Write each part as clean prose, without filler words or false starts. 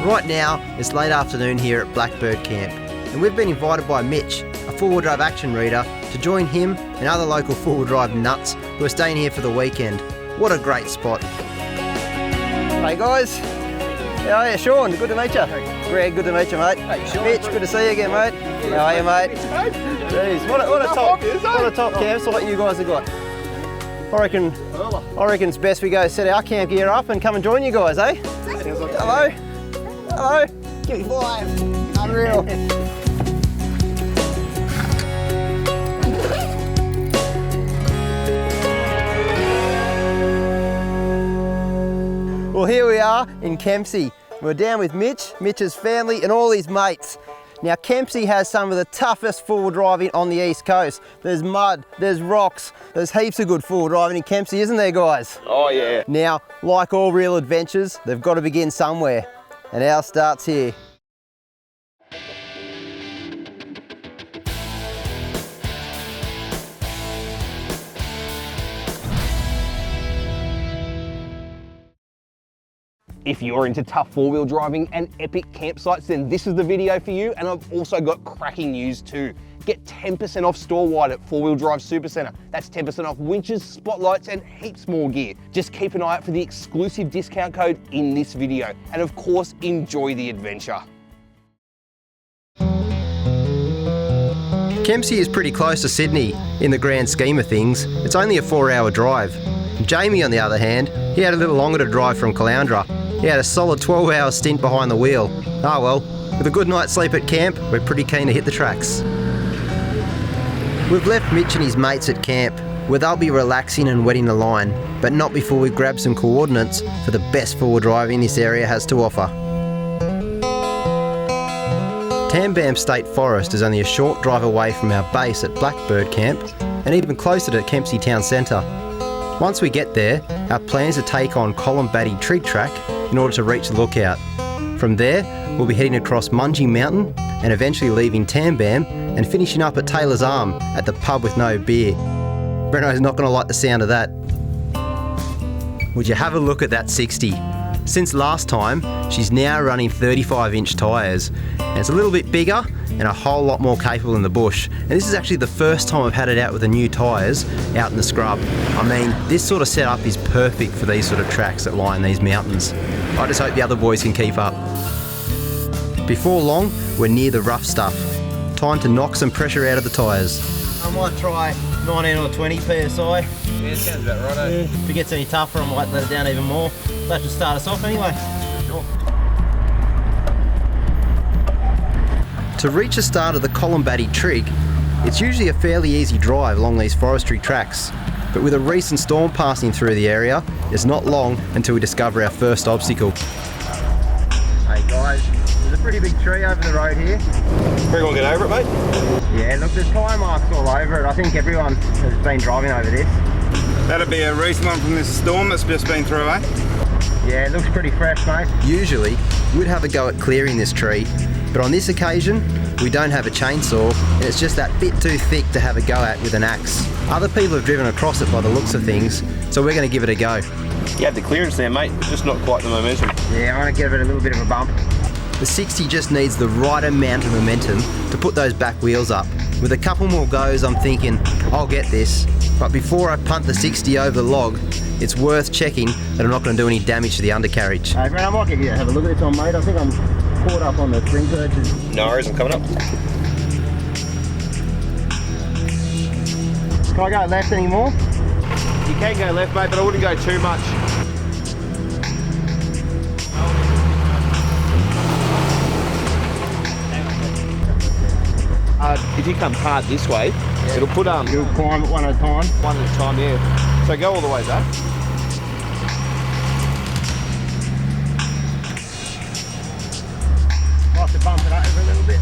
Right now, it's late afternoon here at Blackbird Camp, and we've been invited by Mitch, a four-wheel drive action reader, to join him and other local four-wheel drive nuts who are staying here for the weekend. What a great spot. Hey guys, how are you? Sean, good to meet you. Greg, good to meet you, mate. Hey, Sean. Mitch, good to see you again, mate. How are you, mate? Jeez, what a top campsite you guys have got. I reckon it's best we go set our camp gear up and come and join you guys, eh? Hello. Hello. Give me 5. Unreal. Well, here we are in Kempsey. We're down with Mitch, Mitch's family and all his mates. Now Kempsey has some of the toughest four-wheel driving on the East Coast. There's mud, there's rocks, there's heaps of good four-wheel driving in Kempsey, isn't there guys? Oh yeah. Now, like all real adventures, they've got to begin somewhere. And ours starts here. If you're into tough four-wheel driving and epic campsites, then this is the video for you. And I've also got cracking news too. Get 10% off store-wide at 4-Wheel Drive Supacentre. That's 10% off winches, spotlights, and heaps more gear. Just keep an eye out for the exclusive discount code in this video. And of course, enjoy the adventure. Kempsey is pretty close to Sydney in the grand scheme of things. It's only a 4-hour drive. Jamie, on the other hand, he had a little longer to drive from Caloundra. He had a solid 12-hour stint behind the wheel. Ah well, with a good night's sleep at camp, we're pretty keen to hit the tracks. We've left Mitch and his mates at camp, where they'll be relaxing and wetting the line, but not before we grab some coordinates for the best four-wheel driving this area has to offer. Tambam State Forest is only a short drive away from our base at Blackbird Camp, and even closer to Kempsey Town Centre. Once we get there, our plan is to take on Colombatti Trig Track in order to reach the lookout. From there, we'll be heading across Mungie Mountain and eventually leaving Tambam and finishing up at Taylor's Arm at the pub with no beer. Breno's not going to like the sound of that. Would you have a look at that 60? Since last time, she's now running 35-inch tyres, and it's a little bit bigger and a whole lot more capable in the bush. And this is actually the first time I've had it out with the new tyres out in the scrub. I mean, this sort of setup is perfect for these sort of tracks that lie in these mountains. I just hope the other boys can keep up. Before long, we're near the rough stuff. Time to knock some pressure out of the tyres. I might try 19 or 20 PSI. Yeah, sounds about right, eh? If it gets any tougher, I might let it down even more. That should start us off anyway. Sure. To reach the start of the Colombatti Trig, it's usually a fairly easy drive along these forestry tracks. But with a recent storm passing through the area, it's not long until we discover our first obstacle. Hey guys, there's a pretty big tree over the road here. Everyone get over it, mate? Yeah, look, there's tyre marks all over it. I think everyone has been driving over this. That'll be a recent one from this storm that's just been through, eh? Yeah, it looks pretty fresh, mate. Usually, we'd have a go at clearing this tree, but on this occasion, we don't have a chainsaw, and it's just that bit too thick to have a go at with an axe. Other people have driven across it by the looks of things, so we're going to give it a go. You have the clearance there, mate, just not quite the momentum. Yeah, I'm going to give it a little bit of a bump. The 60 just needs the right amount of momentum to put those back wheels up. With a couple more goes, I'm thinking, I'll get this. But before I punt the 60 over the log, it's worth checking that I'm not going to do any damage to the undercarriage. Hey, Brent, I might get you to have a look at this one, mate. I think I'm caught up on the string perches. No worries, I'm coming up. Can I go left anymore? You can go left, mate, but I wouldn't go too much. If you come hard this way, it'll put You'll climb it one at a time. one at a time, yeah. So go all the way back. I'll have to bump it over a little bit.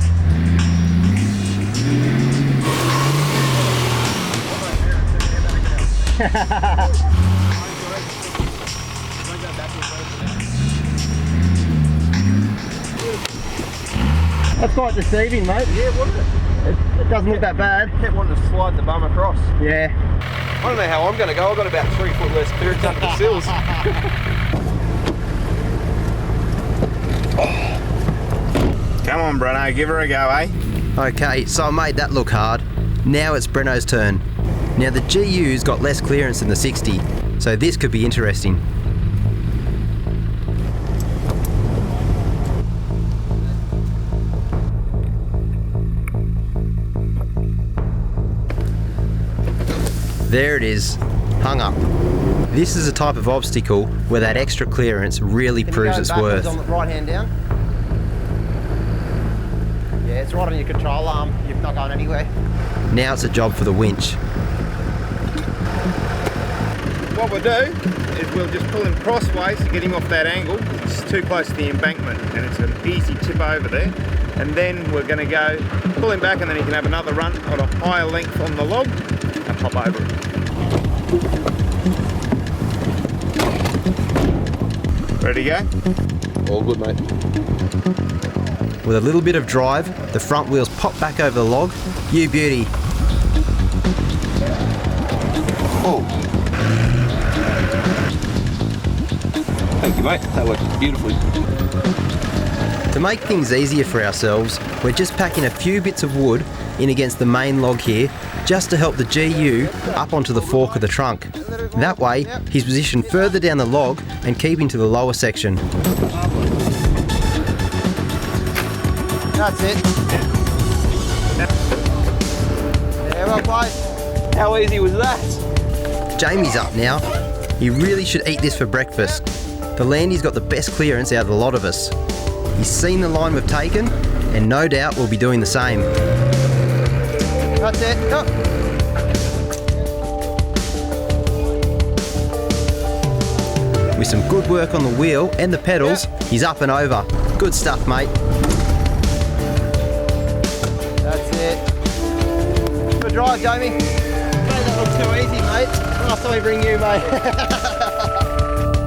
That's quite deceiving, mate. Yeah, wasn't it? It doesn't look that bad. Kept wanting to slide the bum across. Yeah. I don't know how I'm going to go. I've got about 3 foot less clearance under the sills. Come on, Bruno, give her a go, eh? Okay, so I made that look hard. Now it's Breno's turn. Now the GU's got less clearance than the 60, so this could be interesting. There it is, hung up. This is a type of obstacle where that extra clearance really proves its worth. On the right hand down. Yeah, it's right on your control arm. You're not going anywhere. Now it's a job for the winch. What we'll do is we'll just pull him crossways to get him off that angle. It's too close to the embankment and it's an easy tip over there. And then we're going to go pull him back, and then he can have another run on a higher length on the log and hop over it. Ready to go? All good, mate. With a little bit of drive, the front wheels pop back over the log. You beauty. Oh. Thank you, mate. That works beautifully. To make things easier for ourselves, we're just packing a few bits of wood in against the main log here, just to help the GU up onto the fork of the trunk. That way, he's positioned further down the log and keeping to the lower section. That's it. Yeah, well played. How easy was that? Jamie's up now. He really should eat this for breakfast. The Landy's got the best clearance out of the lot of us. He's seen the line we've taken, and no doubt we'll be doing the same. That's it. Oh. With some good work on the wheel and the pedals, he's up and over. Good stuff, mate. That's it. Good drive, Jamie. Mate, that looks too easy, mate. Last time we bring you, mate.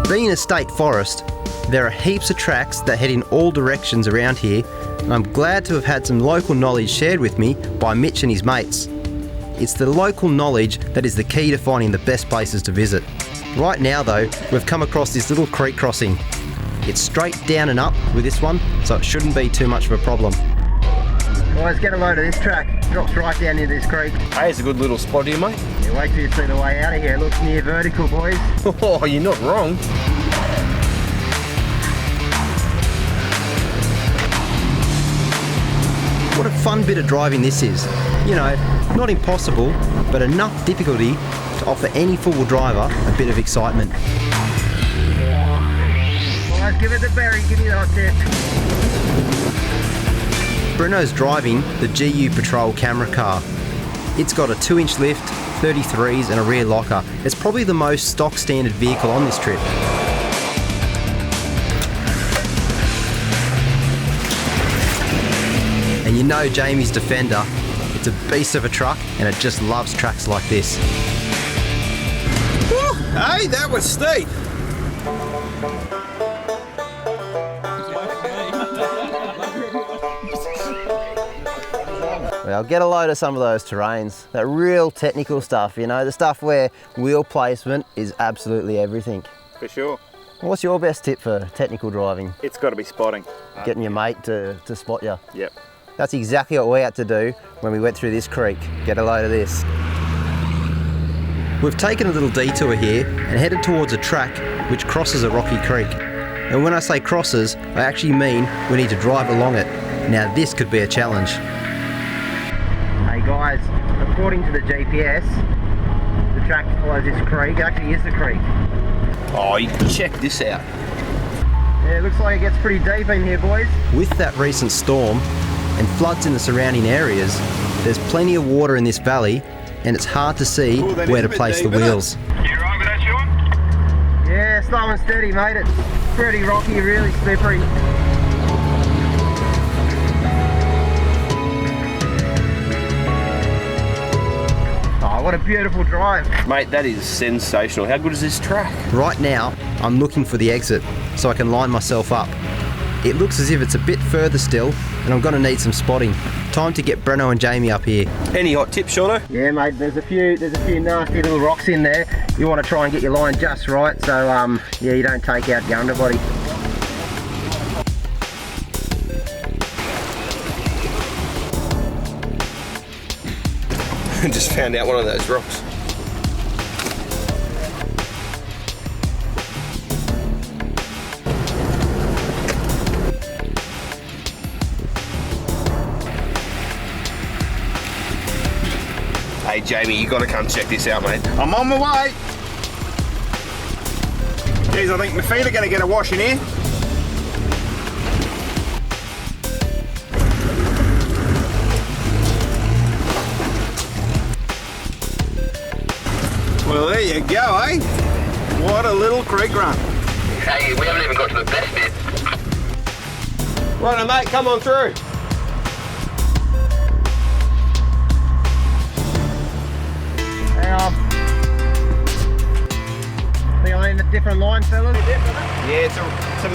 Being a state forest, there are heaps of tracks that head in all directions around here, and I'm glad to have had some local knowledge shared with me by Mitch and his mates. It's the local knowledge that is the key to finding the best places to visit. Right now though, we've come across this little creek crossing. It's straight down and up with this one, so it shouldn't be too much of a problem. Well, let's get a load of this track. Drops right down into this creek. Hey, it's a good little spot here, mate. Yeah, wait till you see the way out of here. It looks near vertical, boys. Oh, you're not wrong. What a fun bit of driving this is. You know, not impossible, but enough difficulty to offer any four-wheel driver a bit of excitement. Well, let's give it the berry, give me that tip. Bruno's driving the GU Patrol camera car. It's got a 2-inch lift, 33s and a rear locker. It's probably the most stock standard vehicle on this trip. And you know Jamie's Defender, it's a beast of a truck and it just loves tracks like this. Woo! Hey, that was steep. Well, get a load of some of those terrains, that real technical stuff, you know, the stuff where wheel placement is absolutely everything. For sure. What's your best tip for technical driving? It's got to be spotting. Getting your mate to spot you. Yep. That's exactly what we had to do when we went through this creek. Get a load of this. We've taken a little detour here and headed towards a track which crosses a rocky creek. And when I say crosses, I actually mean we need to drive along it. Now this could be a challenge. Hey guys, according to the GPS, the track follows this creek. It actually is the creek. Oh, you can check this out. Yeah, it looks like it gets pretty deep in here, boys. With that recent storm and floods in the surrounding areas, there's plenty of water in this valley and it's hard to see where to place the wheels. You right with that, Sean? Yeah, slow and steady, mate. It's pretty rocky, really slippery. Oh, what a beautiful drive. Mate, that is sensational. How good is this track? Right now, I'm looking for the exit so I can line myself up. It looks as if it's a bit further still, and I'm going to need some spotting. Time to get Breno and Jamie up here. Any hot tips, Shauno? Yeah, mate, there's a few nasty little rocks in there. You want to try and get your line just right, so yeah, you don't take out your underbody. Just found out one of those rocks. Hey Jamie, you gotta come check this out, mate. I'm on my way. Geez, I think my feet are going to get a wash in here. Well, there you go, eh? What a little creek run. Hey, we haven't even got to the best bit. Right, mate, come on through. Hang on. Think I'm in a different line, fellas? Yeah, it's a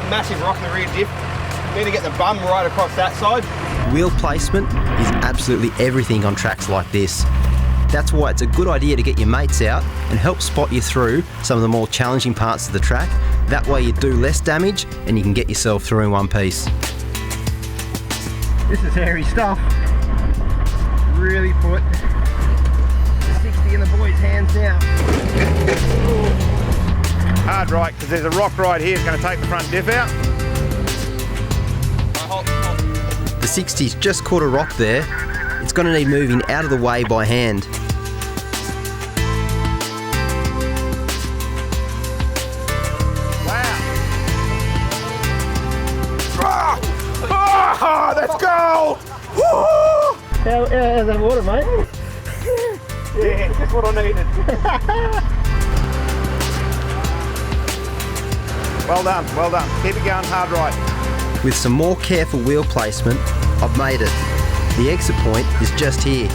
massive rock in the rear diff. Need to get the bum right across that side. Wheel placement is absolutely everything on tracks like this. That's why it's a good idea to get your mates out and help spot you through some of the more challenging parts of the track. That way you do less damage and you can get yourself through in one piece. This is hairy stuff. Really put the 60 in the boys' hands now. Hard right, because there's a rock right here. It's going to take the front diff out. The 60's just caught a rock there. It's going to need moving out of the way by hand. Oh, let's go! Woo! How's that water, mate? Yeah, that's what I needed. Well done, well done. Keep it going hard right. With some more careful wheel placement, I've made it. The exit point is just here.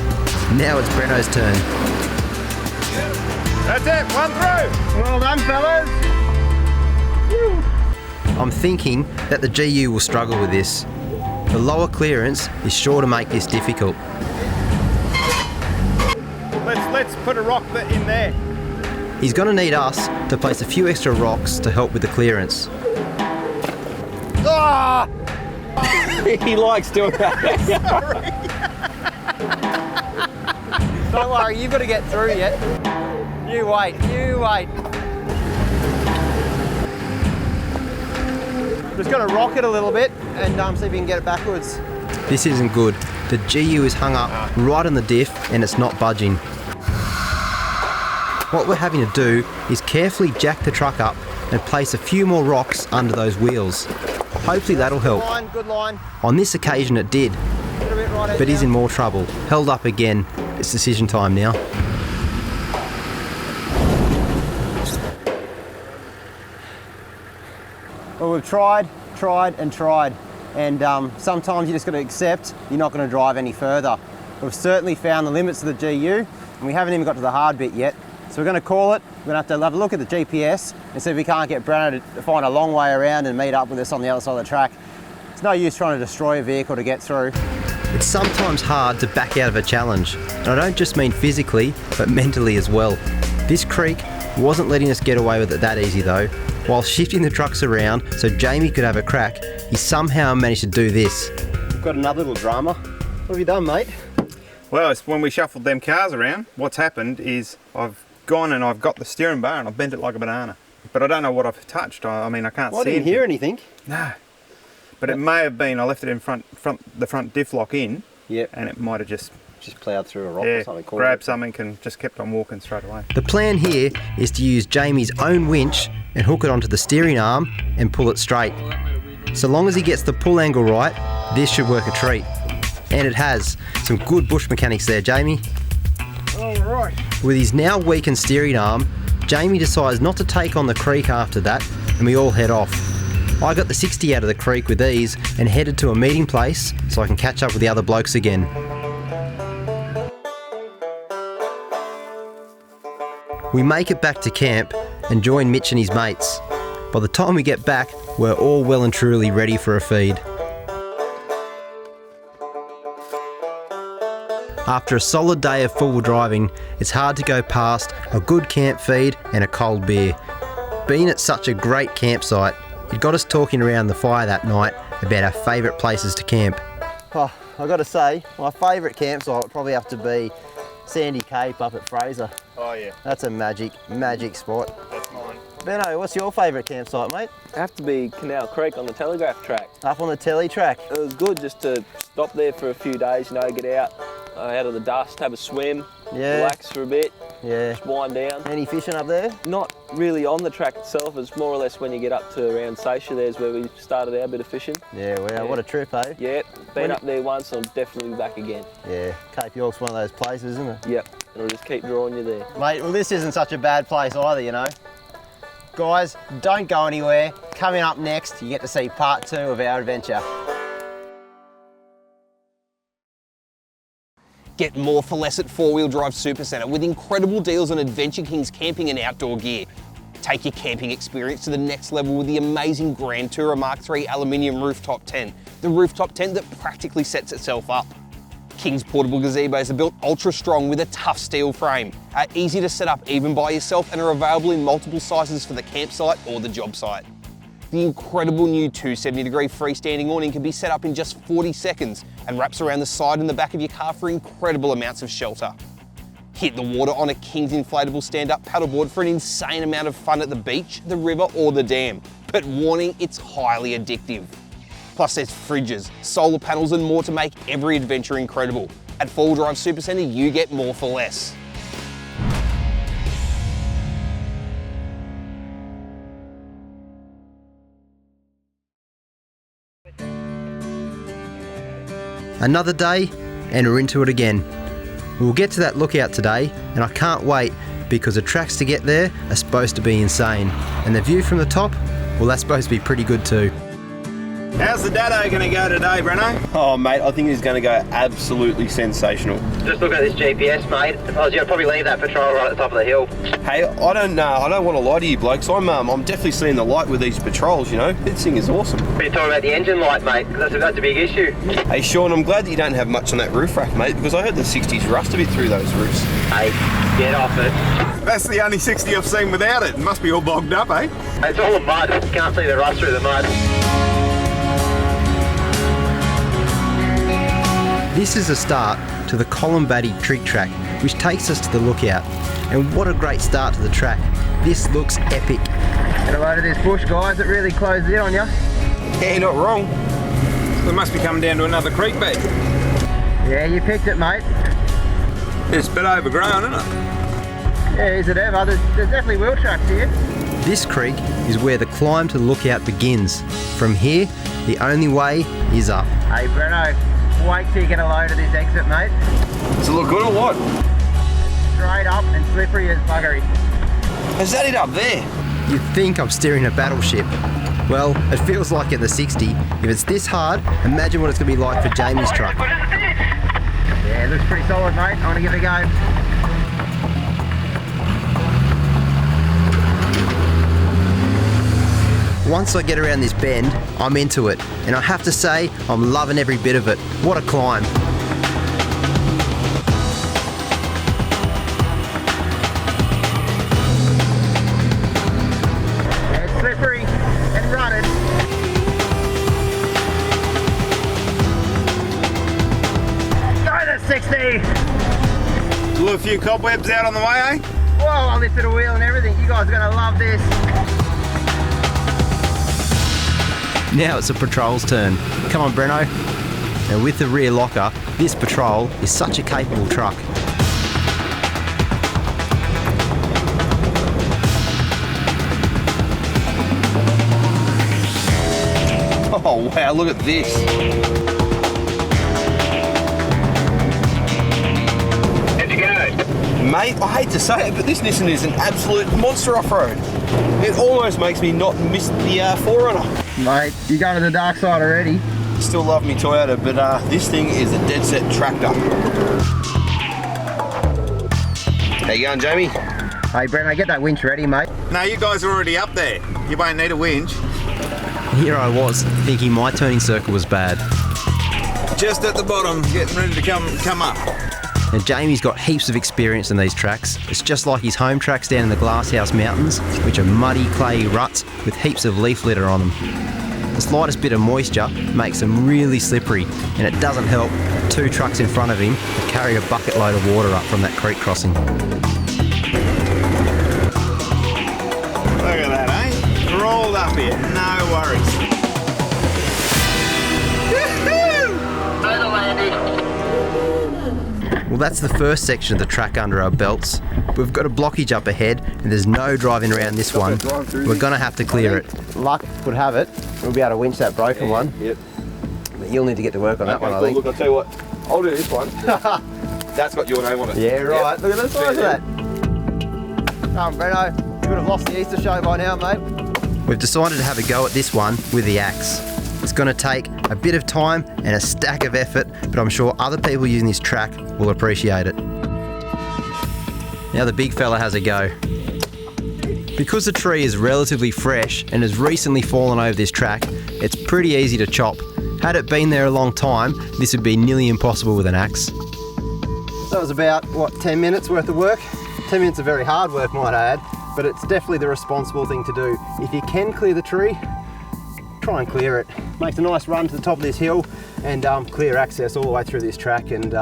Now it's Breno's turn. That's it, one through. Well done, fellas. I'm thinking that the GU will struggle with this. The lower clearance is sure to make this difficult. Let's put a rock in there. He's going to need us to place a few extra rocks to help with the clearance. Ah! He likes doing that. Don't worry, you've got to get through yet. You wait, you wait. Just got to rock it a little bit and see if we can get it backwards. This isn't good. The GU is hung up right on the diff and it's not budging. What we're having to do is carefully jack the truck up and place a few more rocks under those wheels. Hopefully that'll help. Good line, good line. On this occasion it did, Get a bit right but he's in more trouble. Held up again. It's decision time now. Well, we've tried and tried, and sometimes you just got to accept you're not going to drive any further. We've certainly found the limits of the GU, and we haven't even got to the hard bit yet. So we're going to call it. We're going to have a look at the GPS and see if we can't get Breno to find a long way around and meet up with us on the other side of the track. It's no use trying to destroy a vehicle to get through. It's sometimes hard to back out of a challenge, and I don't just mean physically, but mentally as well. This creek wasn't letting us get away with it that easy though. While shifting the trucks around so Jamie could have a crack, he somehow managed to do this. We've got another little drama. What have you done, mate? Well, it's when we shuffled them cars around, what's happened is I've gone and I've got the steering bar and I've bent it like a banana. But I don't know what I've touched. I mean, I can't see I didn't hear anything. No. But it may have been, I left it in the front diff lock in. Yep. And it might have just plowed through a rock or something. Grabbed something and just kept on walking straight away. The plan here is to use Jamie's own winch and hook it onto the steering arm and pull it straight. So long as he gets the pull angle right, this should work a treat. And it has. Some good bush mechanics there, Jamie. All right. With his now weakened steering arm, Jamie decides not to take on the creek after that, and we all head off. I got the 60 out of the creek with ease and headed to a meeting place so I can catch up with the other blokes again. We make it back to camp and join Mitch and his mates. By the time we get back, we're all well and truly ready for a feed. After a solid day of four-wheel driving, it's hard to go past a good camp feed and a cold beer. Being at such a great campsite, it got us talking around the fire that night about our favourite places to camp. Oh, I've got to say, my favourite campsite would probably have to be Sandy Cape up at Fraser. Oh yeah, That's a magic spot. that's mine. Benno, what's your favourite campsite, mate? It have to be Canal Creek on the Telegraph track. Up on the telly track. It was good just to stop there for a few days, you know, get out of the dust, have a swim, Yeah. relax for a bit, Yeah. just wind down. Any fishing up there? Not really on the track itself, it's more or less when you get up to around Seisha, there's where we started our bit of fishing. Yeah, wow, what a trip, eh? Yeah, been When- up there once, I'll definitely be back again. Yeah, Cape York's one of those places, isn't it? Yep, it'll just keep drawing you there. Mate, well this isn't such a bad place either, you know. Guys, don't go anywhere. Coming up next, you get to see part 2 of our adventure. Get more for less at 4-Wheel Drive Supacentre with incredible deals on Adventure King's camping and outdoor gear. Take your camping experience to the next level with the amazing Grand Tourer Mark III aluminium rooftop tent, the rooftop tent that practically sets itself up. King's portable gazebos are built ultra strong with a tough steel frame, are easy to set up even by yourself and are available in multiple sizes for the campsite or the job site. The incredible new 270-degree freestanding awning can be set up in just 40 seconds and wraps around the side and the back of your car for incredible amounts of shelter. Hit the water on a King's inflatable stand-up paddleboard for an insane amount of fun at the beach, the river or the dam. But warning, it's highly addictive. Plus there's fridges, solar panels and more to make every adventure incredible. At 4-Wheel Drive Supacentre, you get more for less. Another day and we're into it again. We'll get to that lookout today and I can't wait because the tracks to get there are supposed to be insane. And the view from the top, well that's supposed to be pretty good too. How's the dado going to go today, Breno? Oh mate, I think it's going to go absolutely sensational. Just look at this GPS, mate. I'll probably leave that patrol right at the top of the hill. Hey, I don't want to lie to you blokes. I'm definitely seeing the light with these patrols, you know. This thing is awesome. We're talking about the engine light, mate, 'cause that's a big issue. Hey Sean, I'm glad that you don't have much on that roof rack, mate, because I heard the 60s rust a bit through those roofs. Hey, get off it. That's the only 60 I've seen without it. It must be all bogged up, eh? It's all mud. You can't see the rust through the mud. This is the start to the Colombatti Trig Track, which takes us to the lookout. And what a great start to the track. This looks epic. Get a load of this bush, guys. It really closed in on you. Yeah, you're not wrong. We must be coming down to another creek bed. Yeah, you picked it, mate. It's a bit overgrown, isn't it? Yeah, is it ever? There's definitely wheel tracks here. This creek is where the climb to the lookout begins. From here, the only way is up. Hey, Breno, wait till you get a load of this exit, mate. Does it look good or what? Straight up and slippery as buggery. Is that it up there? You'd think I'm steering a battleship. Well, it feels like at the 60. If it's this hard, imagine what it's going to be like for Jamie's truck. Yeah, it looks pretty solid, mate. I want to give it a go. Once I get around this bend, I'm into it. And I have to say, I'm loving every bit of it. What a climb. Yeah, it's slippery and rutted. Go to 60! Blew a few cobwebs out on the way, eh? Whoa, I lifted a wheel and everything. You guys are going to love this. Now it's the patrol's turn. Come on, Breno. Now with the rear locker, this patrol is such a capable truck. Oh wow, look at this. How'd you go? Mate, I hate to say it, but this Nissan is an absolute monster off-road. It almost makes me not miss the Forerunner. Mate, you're going to the dark side already. Still love me Toyota, but this thing is a dead set tractor. How you going, Jamie? Hey, Breno, get that winch ready, mate. No, you guys are already up there. You won't need a winch. Here I was, thinking my turning circle was bad. Just at the bottom, getting ready to come up. Now Jamie's got heaps of experience in these tracks. It's just like his home tracks down in the Glasshouse Mountains, which are muddy, clayey ruts with heaps of leaf litter on them. The slightest bit of moisture makes them really slippery, and it doesn't help that 2 trucks in front of him carry a bucket load of water up from that creek crossing. Look at that, eh? Rolled up here, no worries. Well, that's the first section of the track under our belts. We've got a blockage up ahead and there's no driving around this one. We're going to have to clear it. Luck would have it, we'll be able to winch that broken one. Yep. But you'll need to get to work on that one, I cool. think. Look, I'll tell you what, I'll do this one. That's got your name on it. Yeah, right. Yep. Look at the size of that. Breno, you would have lost the Easter show by now, mate. We've decided to have a go at this one with the axe. It's going to take a bit of time and a stack of effort, but I'm sure other people using this track will appreciate it. Now the big fella has a go. Because the tree is relatively fresh and has recently fallen over this track, it's pretty easy to chop. Had it been there a long time, this would be nearly impossible with an axe. So it was about, what, 10 minutes worth of work? 10 minutes of very hard work, might I add, but it's definitely the responsible thing to do. If you can clear the tree, try and clear it. Makes a nice run to the top of this hill and clear access all the way through this track, and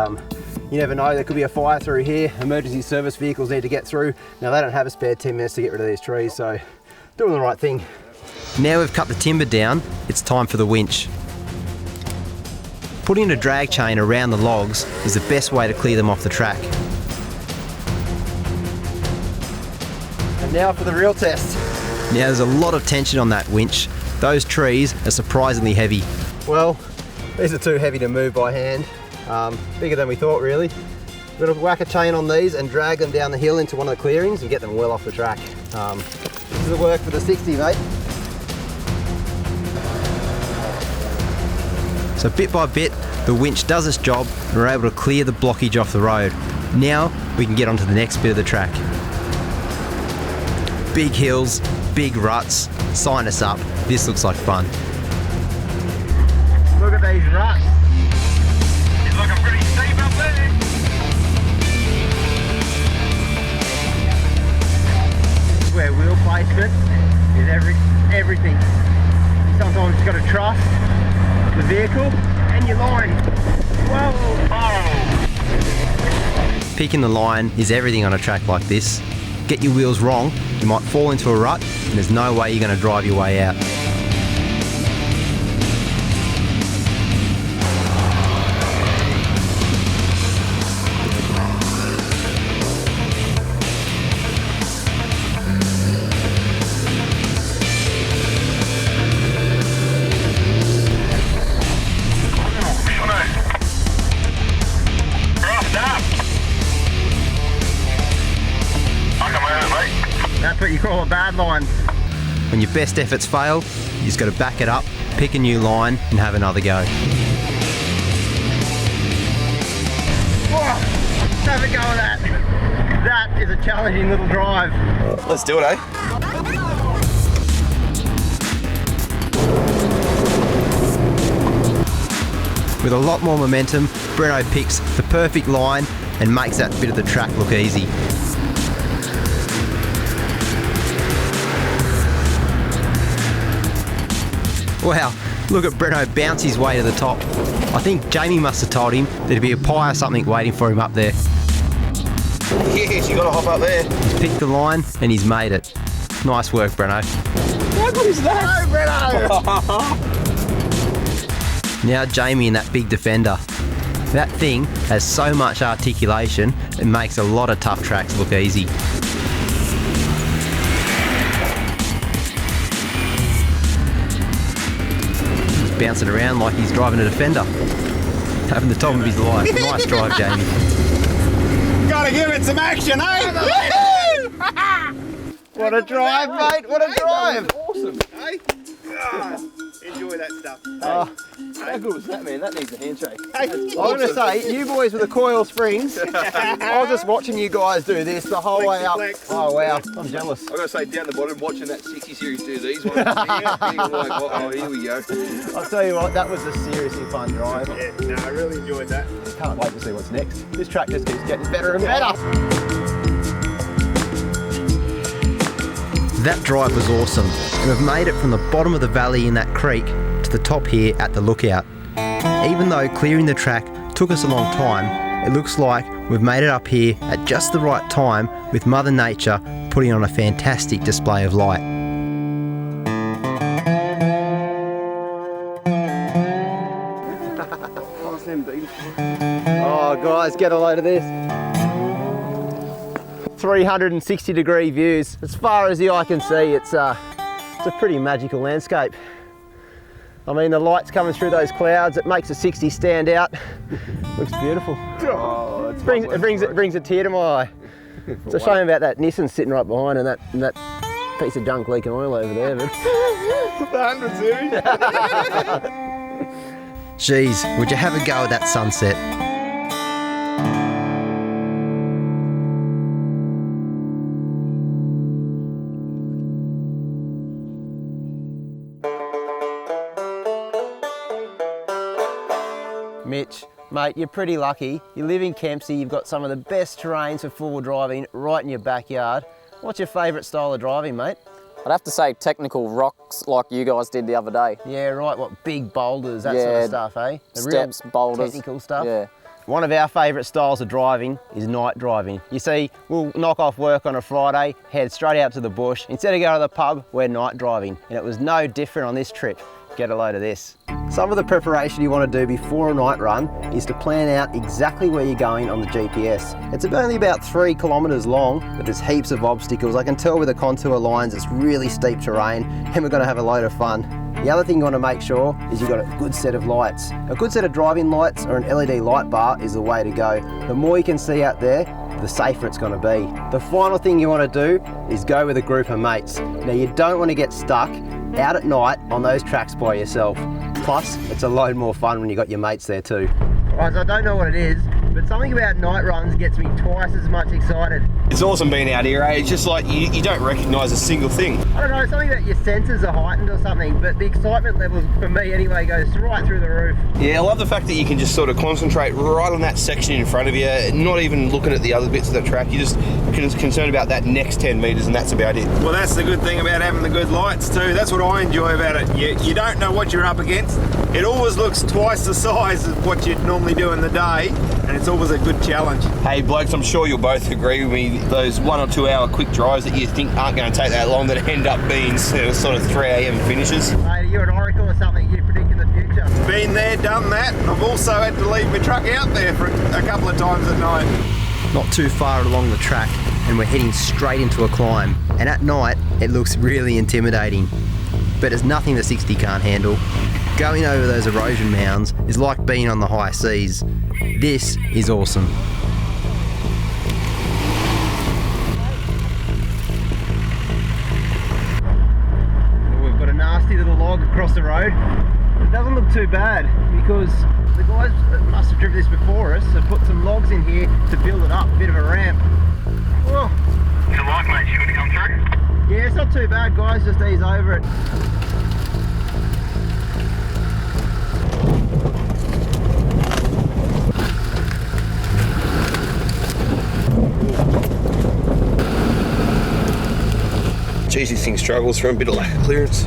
you never know, there could be a fire through here. Emergency service vehicles need to get through. Now they don't have a spare 10 minutes to get rid of these trees, so doing the right thing. Now we've cut the timber down, it's time for the winch. Putting a drag chain around the logs is the best way to clear them off the track. And now for the real test. Now there's a lot of tension on that winch. Those trees are surprisingly heavy. Well, these are too heavy to move by hand. Bigger than we thought, really. We're going to whack a chain on these and drag them down the hill into one of the clearings and get them well off the track. This is the work for the 60, mate. So bit by bit, the winch does its job and we're able to clear the blockage off the road. Now we can get onto the next bit of the track. Big hills, big ruts, sign us up. This looks like fun. Look at these ruts. It's looking pretty steep up there. This is where wheel placement is everything. Sometimes you've got to trust the vehicle and your line. Whoa! Oh. Picking the line is everything on a track like this. Get your wheels wrong, you might fall into a rut and there's no way you're going to drive your way out. That's what you call a bad line. When your best efforts fail, you just got to back it up, pick a new line and have another go. Oh, have a go at that. That is a challenging little drive. Let's do it, eh? With a lot more momentum, Breno picks the perfect line and makes that bit of the track look easy. Wow, look at Breno bounce his way to the top. I think Jamie must have told him there'd be a pie or something waiting for him up there. Yes, you gotta hop up there. He's picked the line and he's made it. Nice work, Breno. How good is that? Breno! Now Jamie in that big Defender. That thing has so much articulation, it makes a lot of tough tracks look easy. Bouncing around like he's driving a Defender. Having the time of his life. Nice drive, Jamie. Gotta give it some action, eh? What a drive, mate! What a drive! Awesome. Hey? Ah, enjoy that stuff. Oh, How good was that, man? That needs a handshake. I'm going to say, you boys with the coil springs, I was just watching you guys do this the whole way up. Oh, wow. I'm jealous. I've got to say, down the bottom, watching that 60 series do these ones, being like, oh, here we go. I'll tell you what, that was a seriously fun drive. Yeah, no, I really enjoyed that. Can't wait to see what's next. This track just keeps getting better and better. That drive was awesome, and we've made it from the bottom of the valley in that creek to the top here at the lookout. Even though clearing the track took us a long time, it looks like we've made it up here at just the right time, with Mother Nature putting on a fantastic display of light. Oh, guys, get a load of this. 360-degree views. As far as the eye can see, it's a pretty magical landscape. I mean, the light's coming through those clouds. It makes the 60 stand out. Looks beautiful. Oh, it brings a tear to my eye. It's a shame about that Nissan sitting right behind and that piece of junk leaking oil over there. But The 100 series. Geez, would you have a go at that sunset? Mitch, mate, you're pretty lucky. You live in Kempsey, you've got some of the best terrains for four-wheel driving right in your backyard. What's your favourite style of driving, mate? I'd have to say technical rocks like you guys did the other day. Yeah, right, what, big boulders, that sort of stuff, eh? The Steps, real boulders. technical stuff. Yeah. One of our favourite styles of driving is night driving. You see, we'll knock off work on a Friday, head straight out to the bush. Instead of going to the pub, we're night driving. And it was no different on this trip. Get a load of this. Some of the preparation you want to do before a night run is to plan out exactly where you're going on the GPS. It's only about 3 kilometres long, but there's heaps of obstacles. I can tell with the contour lines it's really steep terrain, and we're going to have a load of fun. The other thing you want to make sure is you've got a good set of lights. A good set of driving lights or an LED light bar is the way to go. The more you can see out there, the safer it's going to be. The final thing you want to do is go with a group of mates. Now, you don't want to get stuck out at night on those tracks by yourself. Plus, it's a load more fun when you got your mates there too. Guys, I don't know what it is, but something about night runs gets me twice as much excited. It's awesome being out here, eh? It's just like you don't recognise a single thing. I don't know, something about your senses are heightened or something, but the excitement levels for me anyway goes right through the roof. Yeah, I love the fact that you can just sort of concentrate right on that section in front of you, not even looking at the other bits of the track. You're just concerned about that next 10 metres and that's about it. Well, that's the good thing about having the good lights too. That's what I enjoy about it. You don't know what you're up against. It always looks twice the size of what you'd normally do in the day, and it's always a good challenge. Hey blokes, I'm sure you'll both agree with me, those 1 or 2 hour quick drives that you think aren't going to take that long that end up being sort of 3 AM finishes. Mate, you're an oracle or something, you predict in the future. Been there, done that. I've also had to leave my truck out there for a couple of times at night. Not too far along the track, and we're heading straight into a climb. And at night, it looks really intimidating. But it's nothing the 60 can't handle. Going over those erosion mounds is like being on the high seas. This is awesome. We've got a nasty little log across the road. It doesn't look too bad because the guys that must have driven this before us have put some logs in here to build it up, a bit of a ramp. Oh. It's a like, mate. You want to come through? Yeah, it's not too bad, guys. Just ease over it. Geez, this thing struggles from a bit of lack of clearance.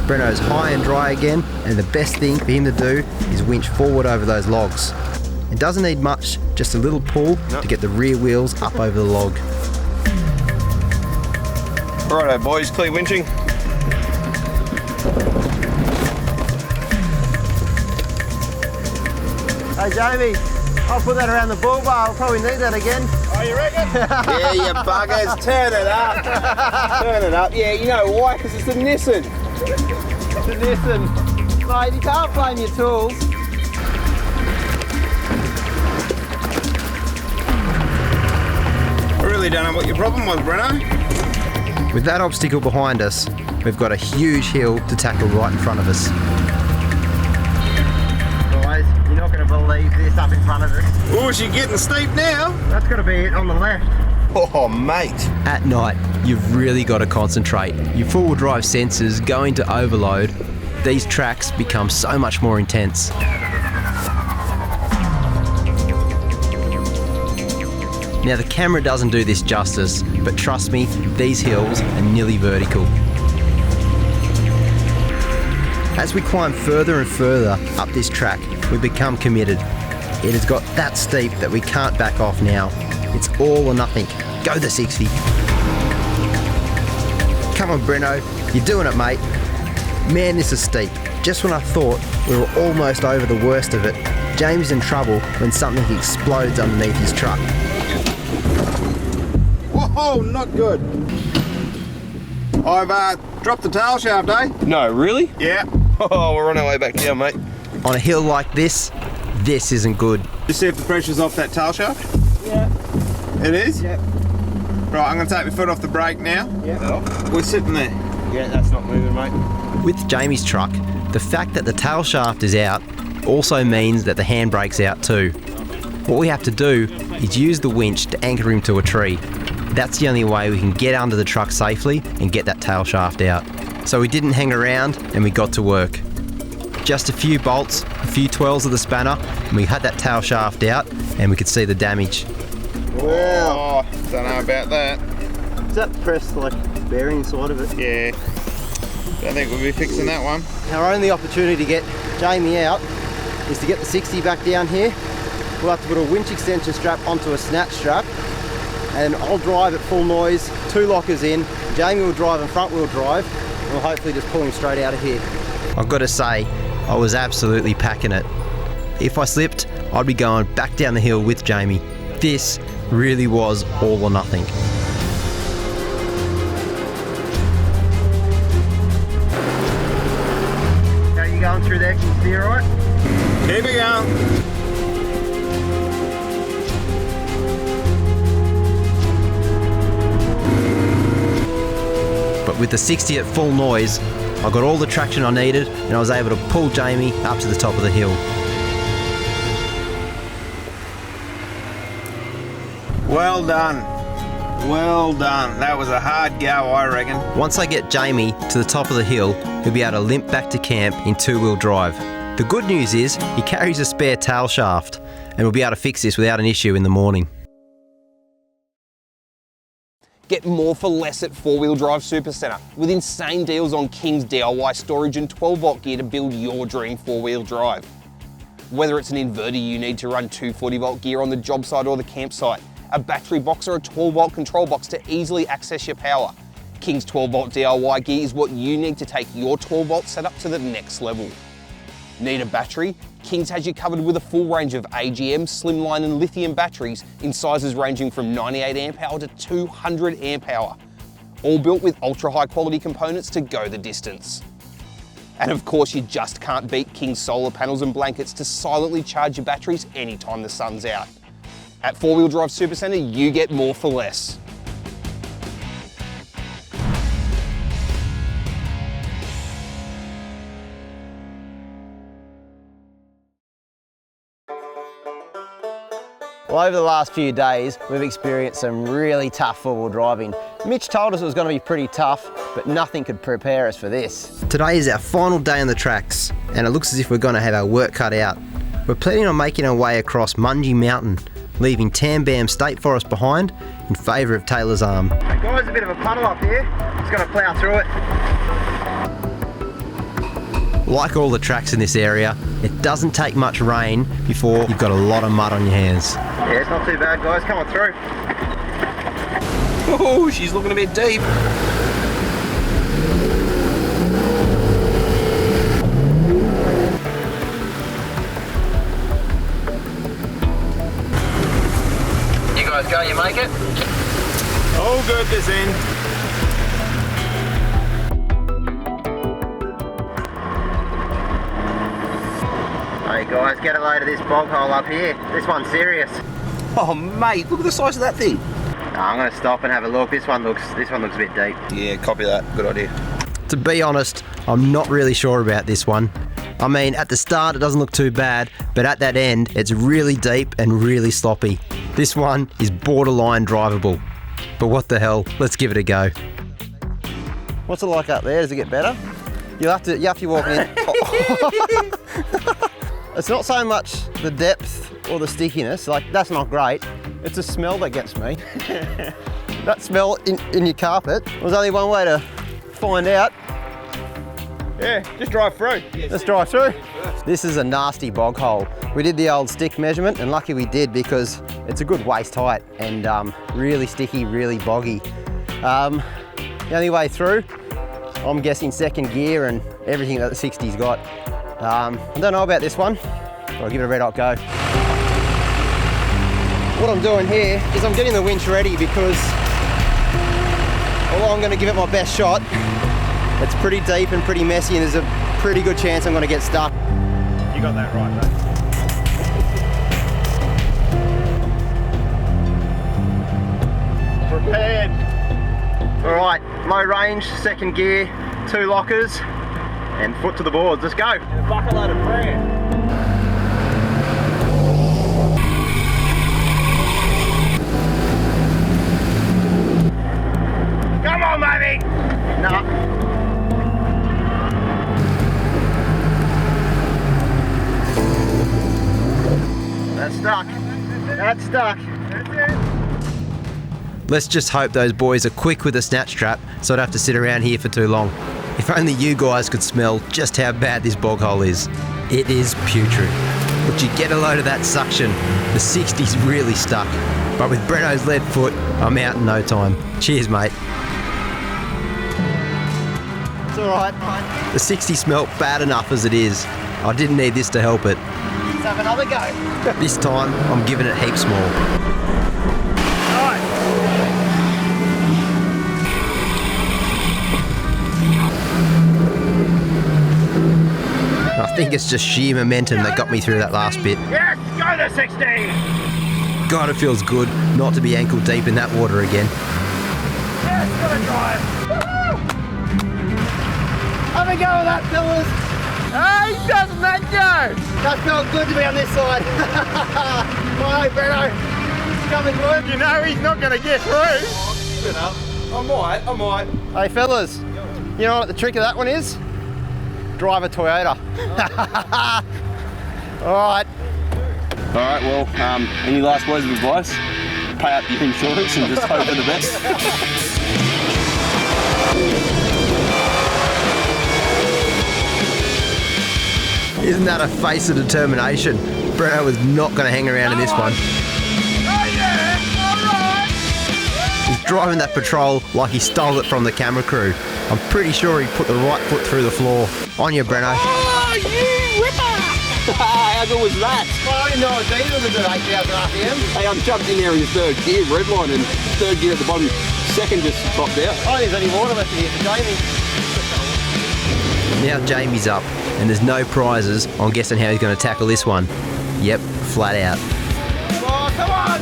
Breno's high and dry again, and the best thing for him to do is winch forward over those logs. It doesn't need much, just a little pull to get the rear wheels up over the log. Righto boys, clear winching. Hey Jamie, I'll put that around the bull bar. I'll probably need that again. Oh, you reckon? Yeah, you buggers, turn it up. Turn it up. Yeah, you know why? Because it's a Nissan. To listen, mate, you can't blame your tools. I really don't know what your problem was, Breno. With that obstacle behind us, we've got a huge hill to tackle right in front of us. Guys, you're not going to believe this up in front of us. Oh, she's getting steep now. That's got to be it on the left. Oh, mate. At night, you've really got to concentrate. Your four-wheel drive sensors go into overload. These tracks become so much more intense. Now the camera doesn't do this justice, but trust me, these hills are nearly vertical. As we climb further and further up this track, we become committed. It has got that steep that we can't back off now. It's all or nothing. Go the 60. Come on, Breno, you're doing it, mate. Man, this is steep. Just when I thought we were almost over the worst of it, James is in trouble when something explodes underneath his truck. Whoa, not good. I've dropped the tail shaft, eh? No, really? Yeah. Oh, we're on our way back down, mate. On a hill like this isn't good. Just see if the pressure's off that tail shaft. Yeah. It is? Yeah. Right, I'm going to take my foot off the brake now. Yeah. We're sitting there. Yeah, that's not moving, mate. With Jamie's truck, the fact that the tail shaft is out also means that the handbrake's out too. What we have to do is use the winch to anchor him to a tree. That's the only way we can get under the truck safely and get that tail shaft out. So we didn't hang around and we got to work. Just a few bolts, a few twirls of the spanner, and we had that tail shaft out and we could see the damage. Wow. Oh, don't know about that. Is that pressed like bearing inside of it? Yeah. Don't think we'll be fixing that one. Our only opportunity to get Jamie out is to get the 60 back down here. We'll have to put a winch extension strap onto a snatch strap, and I'll drive at full noise, 2 lockers in. Jamie will drive in front wheel drive, and we'll hopefully just pull him straight out of here. I've got to say, I was absolutely packing it. If I slipped, I'd be going back down the hill with Jamie. This really was all or nothing. How are you going through there? Can you see all right? Keep it going. But with the 60 at full noise, I got all the traction I needed and I was able to pull Jamie up to the top of the hill. Well done. Well done. That was a hard go, I reckon. Once I get Jamie to the top of the hill, he'll be able to limp back to camp in 2-wheel drive. The good news is he carries a spare tail shaft and we'll be able to fix this without an issue in the morning. Get more for less at 4-Wheel Drive Supacentre with insane deals on King's DIY storage and 12-volt gear to build your dream 4-wheel drive. Whether it's an inverter you need to run 240-volt gear on the job site or the campsite, a battery box or a 12-volt control box to easily access your power, King's 12-volt DIY gear is what you need to take your 12-volt setup to the next level. Need a battery? King's has you covered with a full range of AGM, slimline and lithium batteries in sizes ranging from 98 amp hour to 200 amp hour. All built with ultra high quality components to go the distance. And of course you just can't beat King's solar panels and blankets to silently charge your batteries anytime the sun's out. At 4-Wheel Drive Supacentre, you get more for less. Well, over the last few days, we've experienced some really tough 4-wheel driving. Mitch told us it was going to be pretty tough, but nothing could prepare us for this. Today is our final day on the tracks and it looks as if we're going to have our work cut out. We're planning on making our way across Mungie Mountain, leaving Tambam State Forest behind in favour of Taylor's Arm. Hey guys, a bit of a puddle up here. Just got to plough through it. Like all the tracks in this area, it doesn't take much rain before you've got a lot of mud on your hands. Yeah, it's not too bad, guys. Come on through. Oh, she's looking a bit deep. You guys go, you make it? All good this end. Hey guys, get a load of this bog hole up here. This one's serious. Oh mate, look at the size of that thing. I'm going to stop and have a look. This one looks a bit deep. Yeah, copy that. Good idea. To be honest, I'm not really sure about this one. I mean, at the start it doesn't look too bad, but at that end it's really deep and really sloppy. This one is borderline drivable. But what the hell, let's give it a go. What's it like up there? Does it get better? You have to walk in. It's not so much the depth or the stickiness, like that's not great. It's the smell that gets me. That smell in your carpet. There's only one way to find out. Yeah, just drive through. Let's drive through. This is a nasty bog hole. We did the old stick measurement, and lucky we did because it's a good waist height and really sticky, really boggy. The only way through, I'm guessing second gear and everything that the 60's got. I don't know about this one, but I'll give it a red hot go. What I'm doing here is I'm getting the winch ready because although I'm going to give it my best shot, it's pretty deep and pretty messy, and there's a pretty good chance I'm going to get stuck. You got that right, mate. Prepared. All right, low range, second gear, 2 lockers, and foot to the boards. Let's go. And a bucket load of bread. Come on, baby. No. That's stuck. That's stuck. That's it. Let's just hope those boys are quick with the snatch strap so I don't have to sit around here for too long. If only you guys could smell just how bad this bog hole is. It is putrid. But you get a load of that suction, the 60's really stuck. But with Breno's lead foot, I'm out in no time. Cheers, mate. It's all right, mate. The 60 smelt bad enough as it is. I didn't need this to help it. Let's have another go. This time, I'm giving it heaps more. I think it's just sheer momentum that got me through that last bit. Yes, go the 60. God, it feels good not to be ankle deep in that water again. Yes, gonna drive. Have a go with that, fellas. Hey, doesn't that go? That felt good to be on this side. Bye, Breno. Coming good. You know he's not gonna get through. I might. Hey, fellas. You know what the trick of that one is? Drive a Toyota. All right. All right, well, any last words of advice? Pay up your insurance and just hope for the best. Isn't that a face of determination? Breno was not going to hang around in this one. Oh yeah, all right. He's driving that patrol like he stole it from the camera crew. I'm pretty sure he put the right foot through the floor. On you, Breno. Oh, you whipper! How good was that? Well, I didn't know it was easy to do 8,000 RPM. Hey, I'm jumped in there in the third gear, red line, and third gear at the bottom. Second just popped out. I think there's any water left in here for Jamie. Now Jamie's up, and there's no prizes. I'm guessing how he's going to tackle this one. Yep, flat out. Oh, come on!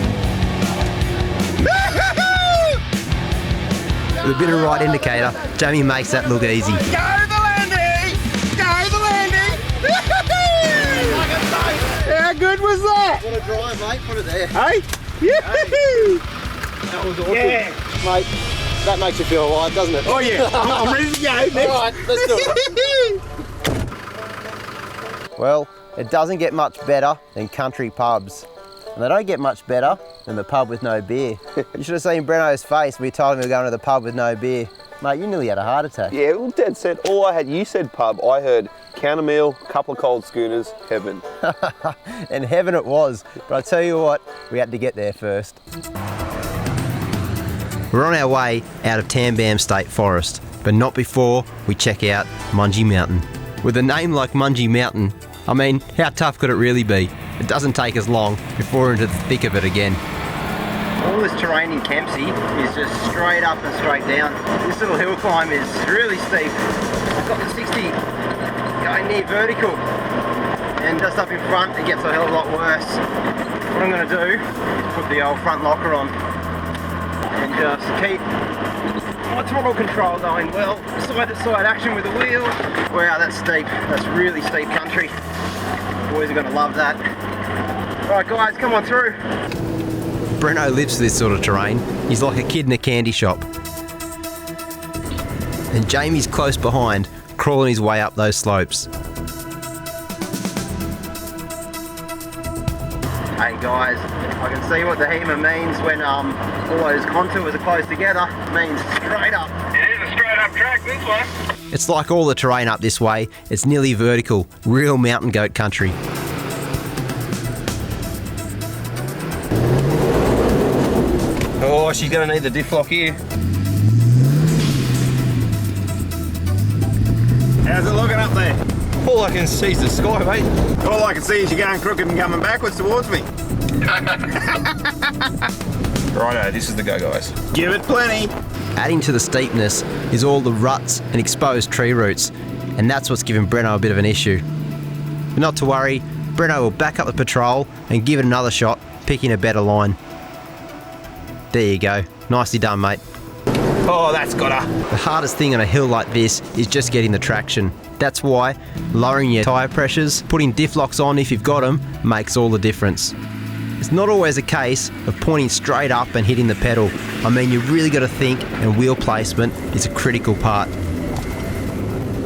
With a bit of right indicator, Jamie makes that look easy. Go the landing! Go the landing! How good was that? What a drive, mate. Put it there. Hey? Yee-hoo! That was awesome. Yeah. Mate, that makes you feel alive, doesn't it? Oh yeah, I'm ready to go next. All right, let's do it. Well, it doesn't get much better than country pubs. And they don't get much better than the pub with no beer. You should have seen Breno's face when we told him we were going to the pub with no beer. Mate, you nearly had a heart attack. Yeah, well, Dad said, all I had, you said pub, I heard counter meal, couple of cold schooners, heaven. And heaven it was. But I tell you what, we had to get there first. We're on our way out of Tambam State Forest, but not before we check out Mungie Mountain. With a name like Mungie Mountain, I mean, how tough could it really be? It doesn't take us long before we're into the thick of it again. All this terrain in Kempsey is just straight up and straight down. This little hill climb is really steep. I've got the 60 going near vertical, and just up in front it gets a hell of a lot worse. What I'm going to do is put the old front locker on and just keep My throttle control going well. Side-to-side action with the wheel. Wow, that's steep. That's really steep country. Boys are going to love that. Alright guys, come on through. Breno lives for this sort of terrain. He's like a kid in a candy shop. And Jamie's close behind, crawling his way up those slopes. Hey guys, I can see what the HEMA means when all those contours are close together. It means straight up. It is a straight up track, this one. It's like all the terrain up this way. It's nearly vertical, real mountain goat country. Oh, she's going to need the diff lock here. How's it looking up there? All I can see is the sky, mate. All I can see is you going crooked and coming backwards towards me. Righto, this is the go, guys. Give it plenty. Adding to the steepness is all the ruts and exposed tree roots, and that's what's given Breno a bit of an issue. But not to worry, Breno will back up the patrol and give it another shot, picking a better line. There you go. Nicely done, mate. Oh, that's got her. The hardest thing on a hill like this is just getting the traction. That's why lowering your tyre pressures, putting diff locks on if you've got them, makes all the difference. It's not always a case of pointing straight up and hitting the pedal. I mean, you really got to think, and wheel placement is a critical part.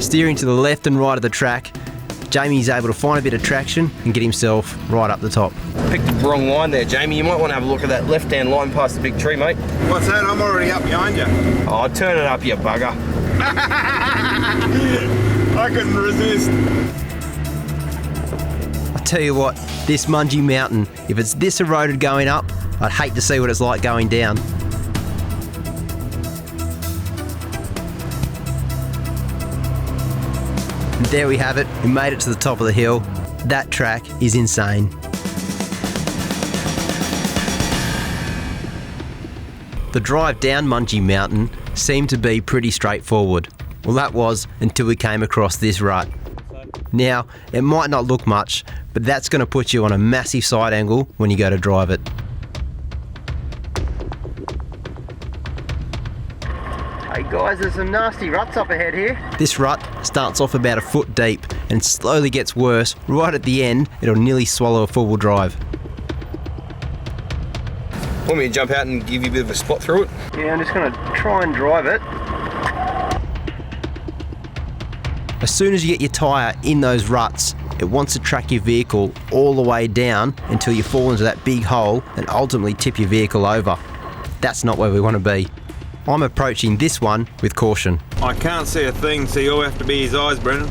Steering to the left and right of the track, Jamie's able to find a bit of traction and get himself right up the top. Picked the wrong line there, Jamie. You might want to have a look at that left-hand line past the big tree, mate. What's that? I'm already up behind you. Oh, turn it up, you bugger. I couldn't resist. I tell you what, this Mungie Mountain, if it's this eroded going up, I'd hate to see what it's like going down. And there we have it, we made it to the top of the hill. That track is insane. The drive down Mungie Mountain seemed to be pretty straightforward. Well, that was until we came across this rut. Now, it might not look much, but that's going to put you on a massive side angle when you go to drive it. Hey guys, there's some nasty ruts up ahead here. This rut starts off about a foot deep and slowly gets worse. Right at the end, it'll nearly swallow a four-wheel drive. Want me to jump out and give you a bit of a spot through it? Yeah, I'm just going to try and drive it. As soon as you get your tyre in those ruts, it wants to track your vehicle all the way down until you fall into that big hole and ultimately tip your vehicle over. That's not where we want to be. I'm approaching this one with caution. I can't see a thing, so you'll have to be his eyes, Brendan.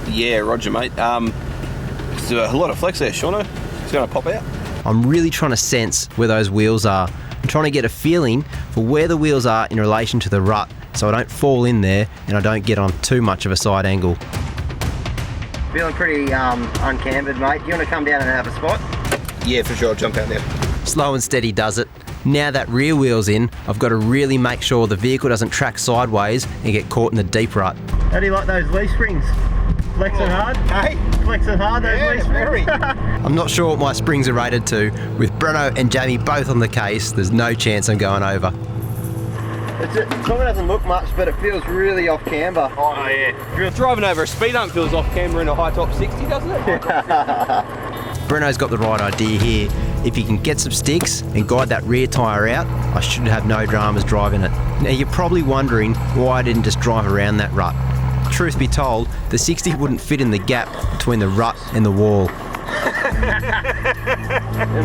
Yeah, roger, mate. There's a lot of flex there, Shauno. It's going to pop out. I'm really trying to sense where those wheels are. I'm trying to get a feeling for where the wheels are in relation to the rut, so I don't fall in there and I don't get on too much of a side angle. Feeling pretty uncambered, mate. You want to come down and have a spot? Yeah, for sure. I'll jump out there. Slow and steady does it. Now that rear wheel's in, I've got to really make sure the vehicle doesn't track sideways and get caught in the deep rut. How do you like those leaf springs? Flexing hard? Hey? Flexing hard, those leaf springs? I'm not sure what my springs are rated to. With Breno and Jamie both on the case, there's no chance I'm going over. It probably doesn't look much, but it feels really off camber. Oh, yeah. Driving over a speed hump feels off camera in a high top 60, doesn't it? Breno's got the right idea here. If he can get some sticks and guide that rear tyre out, I should have no dramas driving it. Now you're probably wondering why I didn't just drive around that rut. Truth be told, the 60 wouldn't fit in the gap between the rut and the wall. Am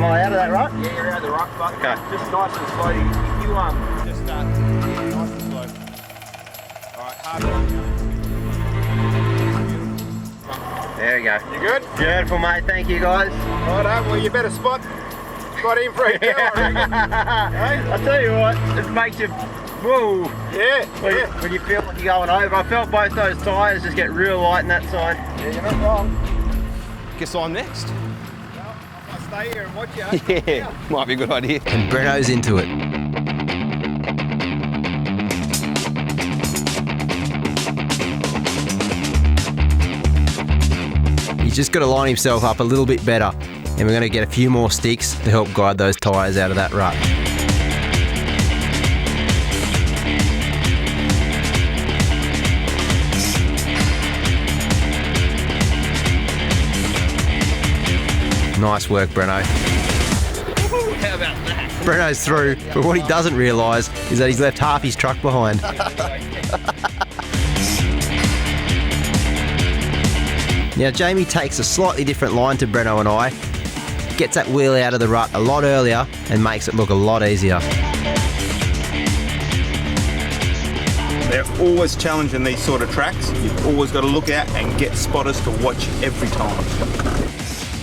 I out of that rut? Yeah, you're out of the rut, but Okay. just nice and slow. You just start nice and slow. Alright, hard. There we go. You good? Beautiful, mate. Thank you, guys. Righto, well, you better spot in for a go, I reckon. I tell you what, it makes you, whoa. Yeah, When you feel like you're going over. I felt both those tyres just get real light on that side. Yeah, you're not wrong. Guess I'm next. I'll stay here and watch you. Yeah, might be a good idea. And Breno's into it. He's just got to line himself up a little bit better, and we're going to get a few more sticks to help guide those tyres out of that rut. Nice work, Breno. How about that? Breno's through, but what he doesn't realise is that he's left half his truck behind. Now, Jamie takes a slightly different line to Breno and I, gets that wheel out of the rut a lot earlier and makes it look a lot easier. They're always challenging these sort of tracks. You've always got to look out and get spotters to watch you every time.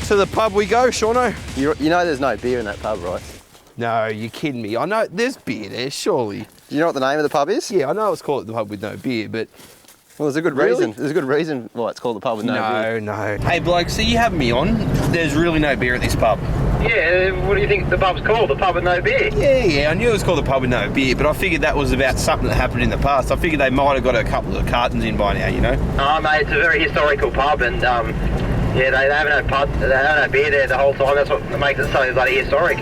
To the pub we go, Shauno. You know there's no beer in that pub, right? No, you're kidding me. I know there's beer there, surely. Do you know what the name of the pub is? Yeah, I know it's called the pub with no beer, but Well, there's a good reason. There's a good reason why it's called the pub with no beer. No. Hey, bloke, so you have me on. There's really no beer at this pub. Yeah, what do you think the pub's called? The pub with no beer? Yeah, I knew it was called the pub with no beer, but I figured that was about something that happened in the past. I figured they might have got a couple of cartons in by now, you know? Oh, mate, it's a very historical pub, and yeah, they haven't had no beer there the whole time. That's what makes it so bloody historic.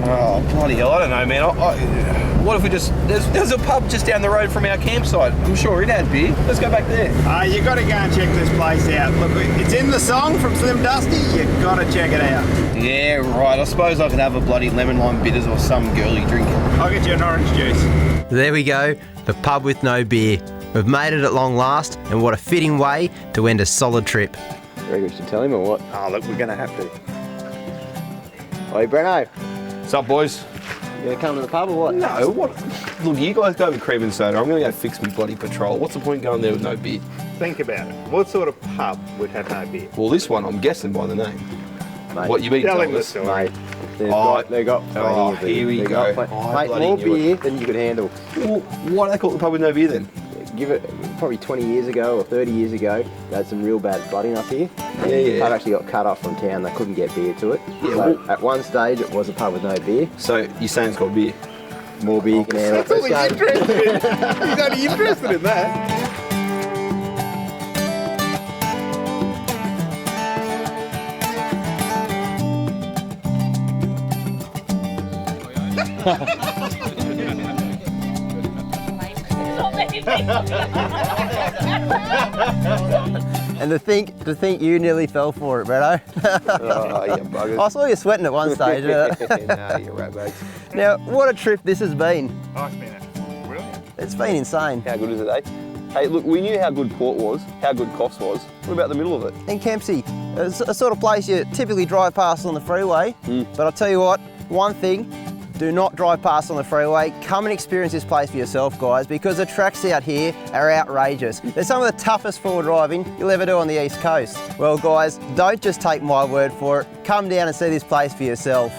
Oh, bloody hell, I don't know, man. What if we just... There's a pub just down the road from our campsite. I'm sure it had beer. Let's go back there. You got to go and check this place out. Look, it's in the song from Slim Dusty. You got to check it out. Yeah, right. I suppose I could have a bloody lemon lime bitters or some girly drink. I'll get you an orange juice. There we go, the pub with no beer. We've made it at long last, and what a fitting way to end a solid trip. Reckon we should tell him or what? Oh, look, we're going to have to. Oi, Breno, What's up, boys? you gonna come to the pub or what? No, what? Look, you guys go with cream and soda. I'm going to go fix my bloody patrol. What's the point going there with no beer? Think about it. What sort of pub would have no beer? Well, this one, I'm guessing by the name. Mate, What you mean? Tell him told the us? story. Mate, they got plenty oh, of beer. here we They go. got Oh, mate, bloody more knew it. beer than you could handle. Well, why do they call it the pub with no beer then? Give it probably 20 years ago or 30 years ago, they had some real bad flooding up here. And Yeah. The pub actually got cut off from town. They couldn't get beer to it. Yeah, So well- at one stage, it was a pub with no beer. So you're saying it's called beer? More beer you can handle. That's all he's Let's go. interested in. He's only interested in that. And to think you nearly fell for it, Breno. Oh, yeah, buggers. I saw you sweating at one stage. Nah, you're right, mate. Now, what a trip this has been. Oh, it's been brilliant. It's been insane. How good is it, eh? Hey, look, we knew how good Port was, how good Coffs was. What about the middle of it? In Kempsey, it's a sort of place you typically drive past on the freeway. But I'll tell you what, one thing, do not drive past on the freeway. Come and experience this place for yourself, guys, because the tracks out here are outrageous. They're some of the toughest forward driving you'll ever do on the East Coast. Well, guys, don't just take my word for it. Come down and see this place for yourself.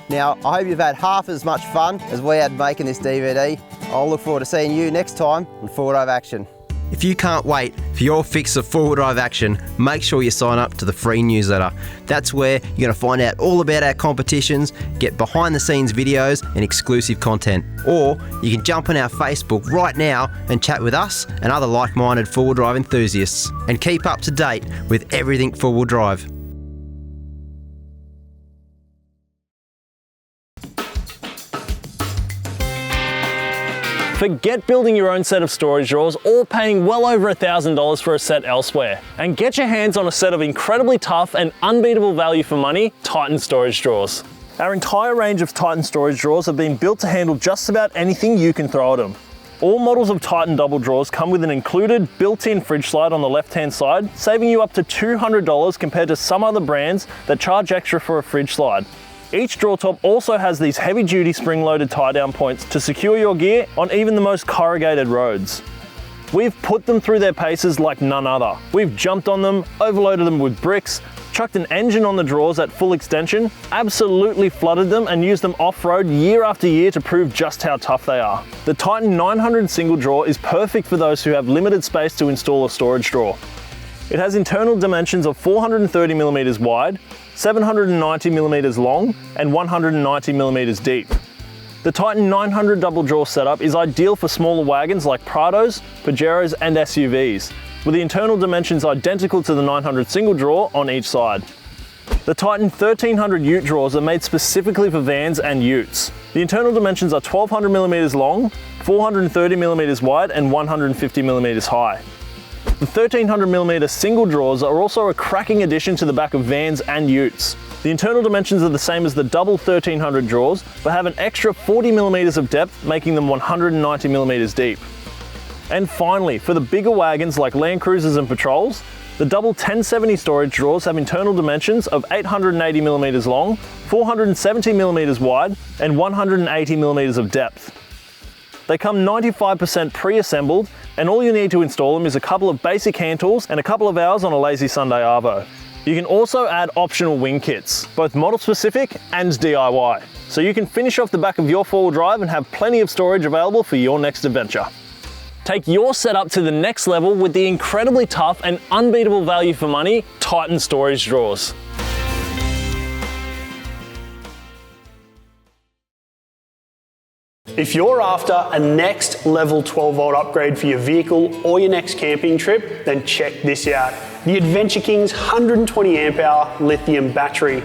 Now, I hope you've had half as much fun as we had making this DVD. I'll look forward to seeing you next time on Forward Drive Action. If you can't wait for your fix of four-wheel drive action, make sure you sign up to the free newsletter. That's where you're going to find out all about our competitions, get behind-the-scenes videos and exclusive content. Or you can jump on our Facebook right now and chat with us and other like-minded four-wheel drive enthusiasts, and keep up to date with everything four-wheel drive. Forget building your own set of storage drawers or paying well over $1,000 for a set elsewhere, and get your hands on a set of incredibly tough and unbeatable value for money Titan storage drawers. Our entire range of Titan storage drawers have been built to handle just about anything you can throw at them. All models of Titan double drawers come with an included built-in fridge slide on the left-hand side, saving you up to $200 compared to some other brands that charge extra for a fridge slide. Each drawer top also has these heavy-duty spring-loaded tie-down points to secure your gear on even the most corrugated roads. We've put them through their paces like none other. We've jumped on them, overloaded them with bricks, chucked an engine on the drawers at full extension, absolutely flooded them and used them off-road year after year to prove just how tough they are. The Titan 900 single drawer is perfect for those who have limited space to install a storage drawer. It has internal dimensions of 430mm wide, 790mm long, and 190mm deep. The Titan 900 double drawer setup is ideal for smaller wagons like Prados, Pajeros, and SUVs, with the internal dimensions identical to the 900 single drawer on each side. The Titan 1300 ute drawers are made specifically for vans and utes. The internal dimensions are 1200mm long, 430mm wide, and 150mm high. The 1300mm single drawers are also a cracking addition to the back of vans and utes. The internal dimensions are the same as the double 1300 drawers, but have an extra 40mm of depth, making them 190mm deep. And finally, for the bigger wagons like Land Cruisers and Patrols, the double 1070 storage drawers have internal dimensions of 880mm long, 470mm wide, and 180mm of depth. They come 95% pre-assembled, and all you need to install them is a couple of basic hand tools and a couple of hours on a lazy Sunday arvo. You can also add optional wing kits, both model specific and DIY, so you can finish off the back of your four-wheel drive and have plenty of storage available for your next adventure. Take your setup to the next level with the incredibly tough and unbeatable value for money Titan storage drawers. If you're after a next level 12-volt upgrade for your vehicle or your next camping trip, then check this out. The Adventure King's 120 amp hour lithium battery.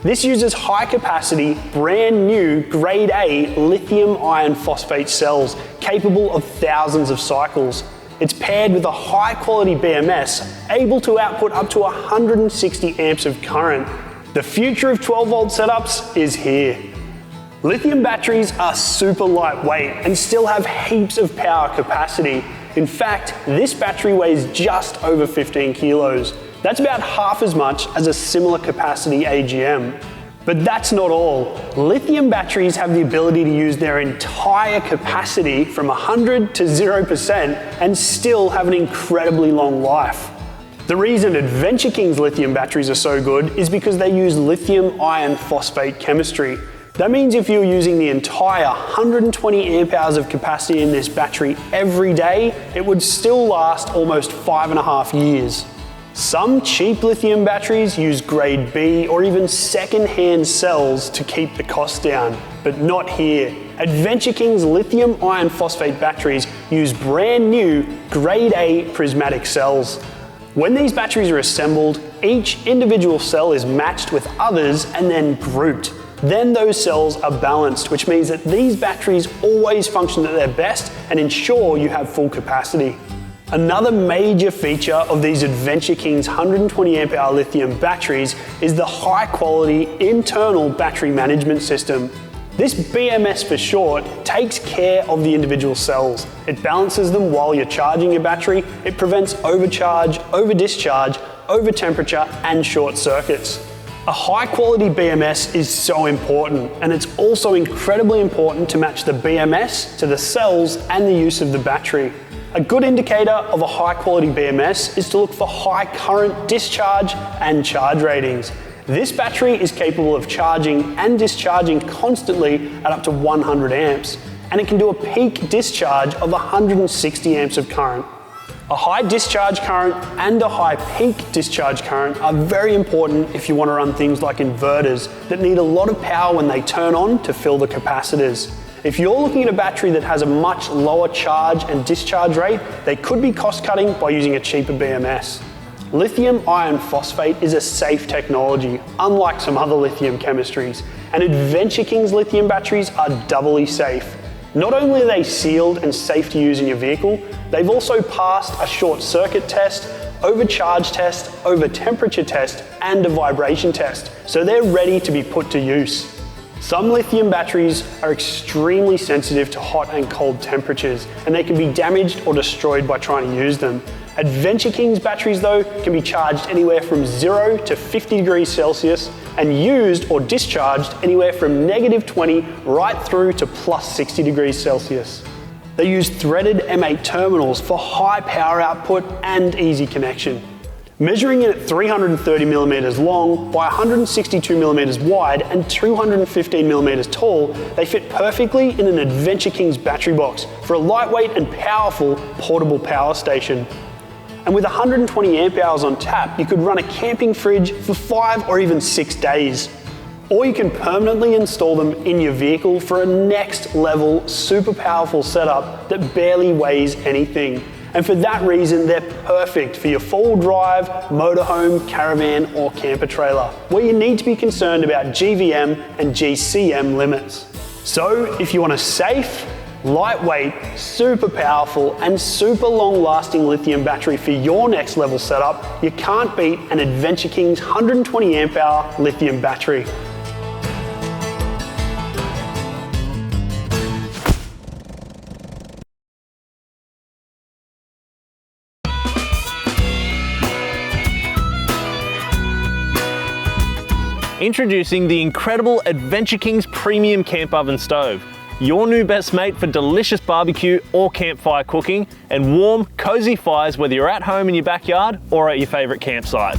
This uses high capacity, brand new grade A lithium iron phosphate cells capable of thousands of cycles. It's paired with a high quality BMS able to output up to 160 amps of current. The future of 12-volt setups is here. Lithium batteries are super lightweight and still have heaps of power capacity. In fact, this battery weighs just over 15 kilos. That's about half as much as a similar capacity AGM. But that's not all. Lithium batteries have the ability to use their entire capacity from 100 to 0% and still have an incredibly long life. The reason Adventure King's lithium batteries are so good is because they use lithium iron phosphate chemistry. That means if you're using the entire 120 amp hours of capacity in this battery every day, it would still last almost 5.5 years. Some cheap lithium batteries use grade B or even second-hand cells to keep the cost down, but not here. Adventure King's lithium iron phosphate batteries use brand new grade A prismatic cells. When these batteries are assembled, each individual cell is matched with others and then grouped. Then those cells are balanced, which means that these batteries always function at their best and ensure you have full capacity. Another major feature of these Adventure King's 120 amp hour lithium batteries is the high quality internal battery management system. This BMS for short takes care of the individual cells. It balances them while you're charging your battery. It prevents overcharge, over discharge, over temperature and short circuits. A high quality BMS is so important, and it's also incredibly important to match the BMS to the cells and the use of the battery. A good indicator of a high quality BMS is to look for high current discharge and charge ratings. This battery is capable of charging and discharging constantly at up to 100 amps, and it can do a peak discharge of 160 amps of current. A high discharge current and a high peak discharge current are very important if you want to run things like inverters that need a lot of power when they turn on to fill the capacitors. If you're looking at a battery that has a much lower charge and discharge rate, they could be cost cutting by using a cheaper BMS. Lithium iron phosphate is a safe technology, unlike some other lithium chemistries, and Adventure King's lithium batteries are doubly safe. Not only are they sealed and safe to use in your vehicle, they've also passed a short circuit test, overcharge test, over temperature test, and a vibration test, so they're ready to be put to use. Some lithium batteries are extremely sensitive to hot and cold temperatures, and they can be damaged or destroyed by trying to use them. Adventure King's batteries though can be charged anywhere from 0 to 50 degrees Celsius and used or discharged anywhere from -20 right through to +60 degrees Celsius. They use threaded M8 terminals for high power output and easy connection. Measuring in at 330mm long by 162mm wide and 215mm tall, they fit perfectly in an Adventure King's battery box for a lightweight and powerful portable power station. And with 120 amp hours on tap, you could run a camping fridge for 5 or even 6 days. Or you can permanently install them in your vehicle for a next level, super powerful setup that barely weighs anything. And for that reason, they're perfect for your four-wheel drive, motorhome, caravan, or camper trailer, where you need to be concerned about GVM and GCM limits. So if you want a safe, Lightweight, super powerful, and super long-lasting lithium battery for your next level setup, you can't beat an Adventure King's 120 amp hour lithium battery. Introducing the incredible Adventure King's Premium Camp Oven Stove. Your new best mate for delicious barbecue or campfire cooking and warm, cozy fires whether you're at home in your backyard or at your favorite campsite.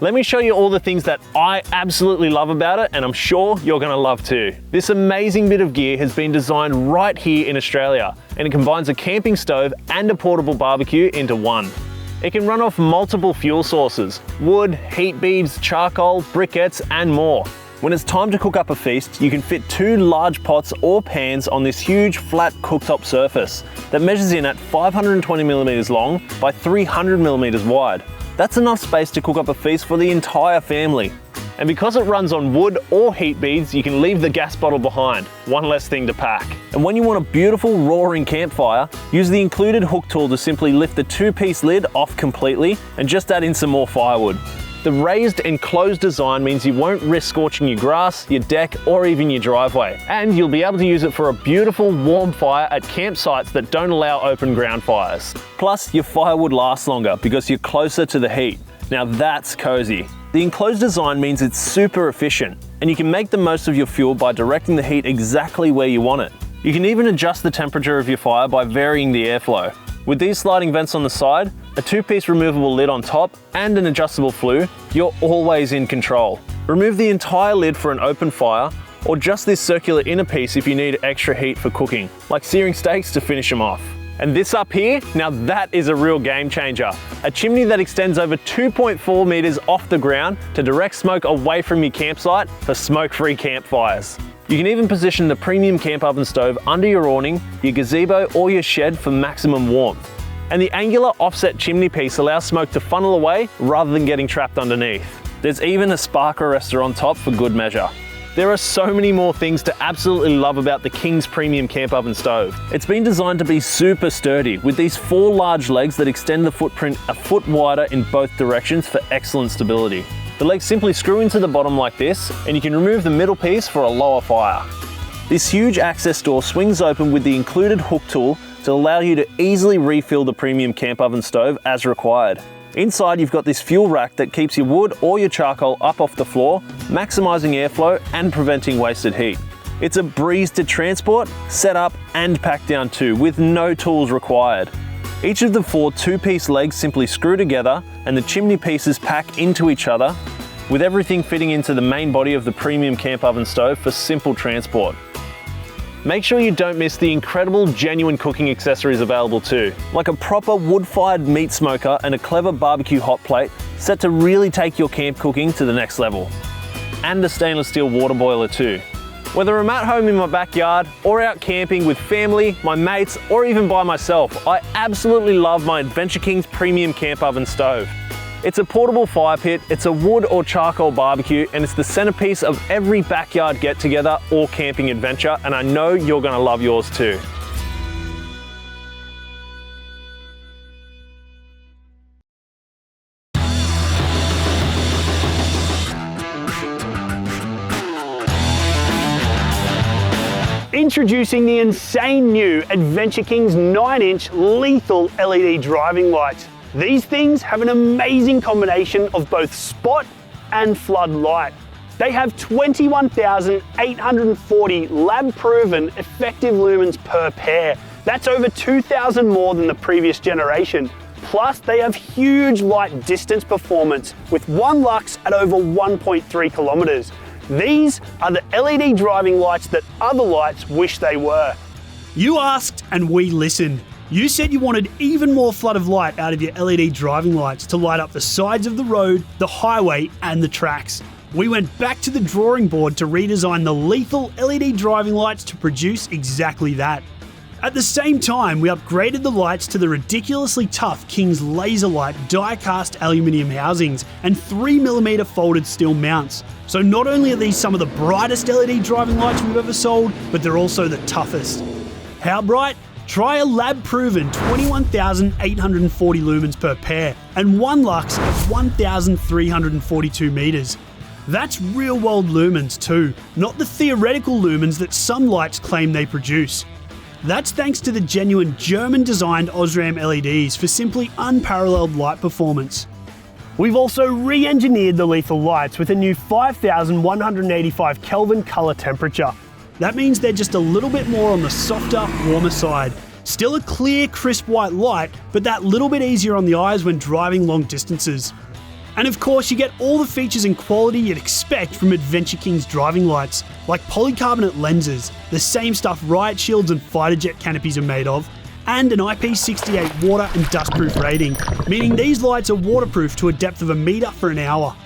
Let me show you all the things that I absolutely love about it, and I'm sure you're gonna love too. This amazing bit of gear has been designed right here in Australia, and it combines a camping stove and a portable barbecue into one. It can run off multiple fuel sources: wood, heat beads, charcoal, briquettes, and more. When it's time to cook up a feast, you can fit 2 large pots or pans on this huge flat cooktop surface that measures in at 520mm long by 300mm wide. That's enough space to cook up a feast for the entire family. And because it runs on wood or heat beads, you can leave the gas bottle behind, one less thing to pack. And when you want a beautiful roaring campfire, use the included hook tool to simply lift the 2-piece lid off completely and just add in some more firewood. The raised and closed design means you won't risk scorching your grass, your deck, or even your driveway. And you'll be able to use it for a beautiful warm fire at campsites that don't allow open ground fires. Plus, your fire would last longer because you're closer to the heat. Now that's cozy. The enclosed design means it's super efficient, and you can make the most of your fuel by directing the heat exactly where you want it. You can even adjust the temperature of your fire by varying the airflow. With these sliding vents on the side, a 2-piece removable lid on top, and an adjustable flue, you're always in control. Remove the entire lid for an open fire, or just this circular inner piece if you need extra heat for cooking, like searing steaks to finish them off. And this up here, now that is a real game changer. A chimney that extends over 2.4 meters off the ground to direct smoke away from your campsite for smoke-free campfires. You can even position the premium camp oven stove under your awning, your gazebo, or your shed for maximum warmth. And the angular offset chimney piece allows smoke to funnel away rather than getting trapped underneath. There's even a spark arrestor on top for good measure. There are so many more things to absolutely love about the King's Premium Camp Oven Stove. It's been designed to be super sturdy with these 4 large legs that extend the footprint a foot wider in both directions for excellent stability. The legs simply screw into the bottom like this, and you can remove the middle piece for a lower fire. This huge access door swings open with the included hook tool to allow you to easily refill the Premium Camp Oven Stove as required. Inside, you've got this fuel rack that keeps your wood or your charcoal up off the floor, maximising airflow and preventing wasted heat. It's a breeze to transport, set up and pack down too, with no tools required. Each of the 4 2-piece legs simply screw together and the chimney pieces pack into each other, with everything fitting into the main body of the Premium Camp Oven Stove for simple transport. Make sure you don't miss the incredible genuine cooking accessories available too, like a proper wood-fired meat smoker and a clever barbecue hot plate set to really take your camp cooking to the next level. And a stainless steel water boiler too. Whether I'm at home in my backyard or out camping with family, my mates, or even by myself, I absolutely love my Adventure King's Premium Camp Oven Stove. It's a portable fire pit, it's a wood or charcoal barbecue, and it's the centerpiece of every backyard get-together or camping adventure, and I know you're gonna love yours too. Introducing the insane new Adventure King's 9-inch lethal LED driving lights. These things have an amazing combination of both spot and flood light. They have 21,840 lab-proven effective lumens per pair. That's over 2,000 more than the previous generation. Plus, they have huge light distance performance with 1 lux at over 1.3 kilometers. These are the LED driving lights that other lights wish they were. You asked and we listened. You said you wanted even more flood of light out of your LED driving lights to light up the sides of the road, the highway and the tracks. We went back to the drawing board to redesign the lethal LED driving lights to produce exactly that. At the same time, we upgraded the lights to the ridiculously tough King's Laser Light die-cast aluminium housings and 3mm folded steel mounts. So not only are these some of the brightest LED driving lights we've ever sold, but they're also the toughest. How bright? Try a lab-proven 21,840 lumens per pair and one lux of 1,342 meters. That's real-world lumens too, not the theoretical lumens that some lights claim they produce. That's thanks to the genuine German-designed Osram LEDs for simply unparalleled light performance. We've also re-engineered the lethal lights with a new 5,185 Kelvin colour temperature. That means they're just a little bit more on the softer, warmer side. Still a clear, crisp white light, but that little bit easier on the eyes when driving long distances. And of course, you get all the features and quality you'd expect from Adventure King's driving lights, like polycarbonate lenses, the same stuff riot shields and fighter jet canopies are made of, and an IP68 water and dustproof rating, meaning these lights are waterproof to a depth of 1 meter for an hour.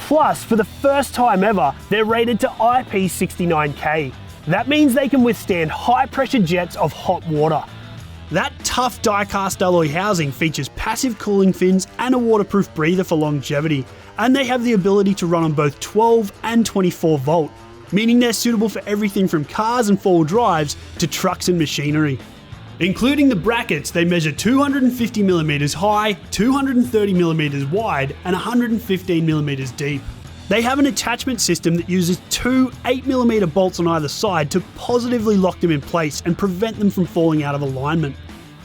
Plus, for the first time ever, they're rated to IP69K. That means they can withstand high pressure jets of hot water. That tough die-cast alloy housing features passive cooling fins and a waterproof breather for longevity, and they have the ability to run on both 12 and 24 volt, meaning they're suitable for everything from cars and four-wheel drives to trucks and machinery. Including the brackets, they measure 250mm high, 230mm wide, and 115mm deep. They have an attachment system that uses two 8mm bolts on either side to positively lock them in place and prevent them from falling out of alignment.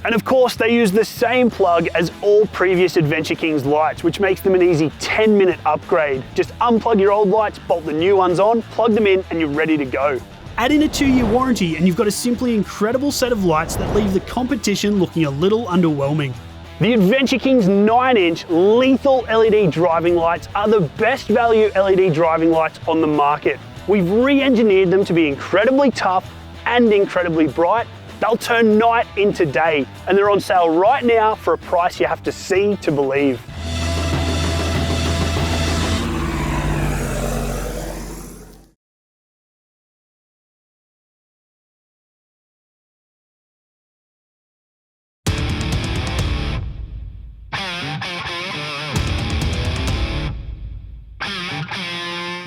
And of course, they use the same plug as all previous Adventure King's lights, which makes them an easy 10-minute upgrade. Just unplug your old lights, bolt the new ones on, plug them in, and you're ready to go. Add in a 2-year warranty and you've got a simply incredible set of lights that leave the competition looking a little underwhelming. The Adventure King's 9-inch lethal LED driving lights are the best value LED driving lights on the market. We've re-engineered them to be incredibly tough and incredibly bright. They'll turn night into day, and they're on sale right now for a price you have to see to believe.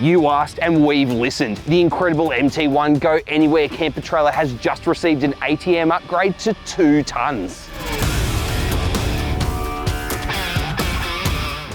You asked and we've listened. The incredible MT1 Go Anywhere camper trailer has just received an ATM upgrade to 2 tons.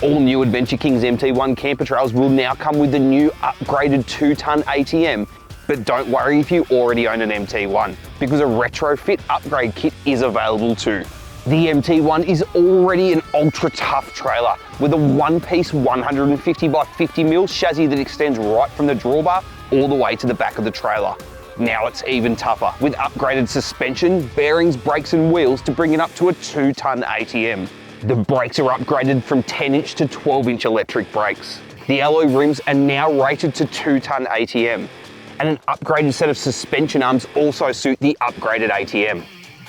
All new Adventure King's MT1 camper trailers will now come with the new upgraded 2-ton ATM. But don't worry if you already own an MT1, because a retrofit upgrade kit is available too. The MT1 is already an ultra tough trailer with a one-piece 150 by 50mm chassis that extends right from the drawbar all the way to the back of the trailer. Now it's even tougher with upgraded suspension, bearings, brakes and wheels to bring it up to a 2-ton ATM. The brakes are upgraded from 10-inch to 12-inch electric brakes. The alloy rims are now rated to 2-ton ATM. And an upgraded set of suspension arms also suit the upgraded ATM.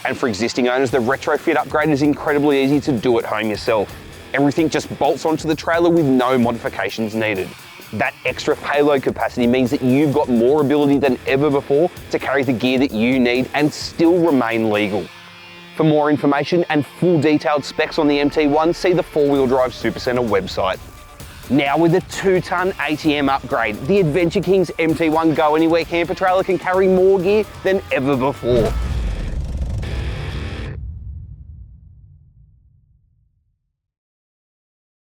And for existing owners, the retrofit upgrade is incredibly easy to do at home yourself. Everything just bolts onto the trailer with no modifications needed. That extra payload capacity means that you've got more ability than ever before to carry the gear that you need and still remain legal. For more information and full detailed specs on the MT1, see the 4-Wheel Drive Supacentre website. Now with a 2-ton ATM upgrade, the Adventure King's MT1 Go Anywhere camper trailer can carry more gear than ever before.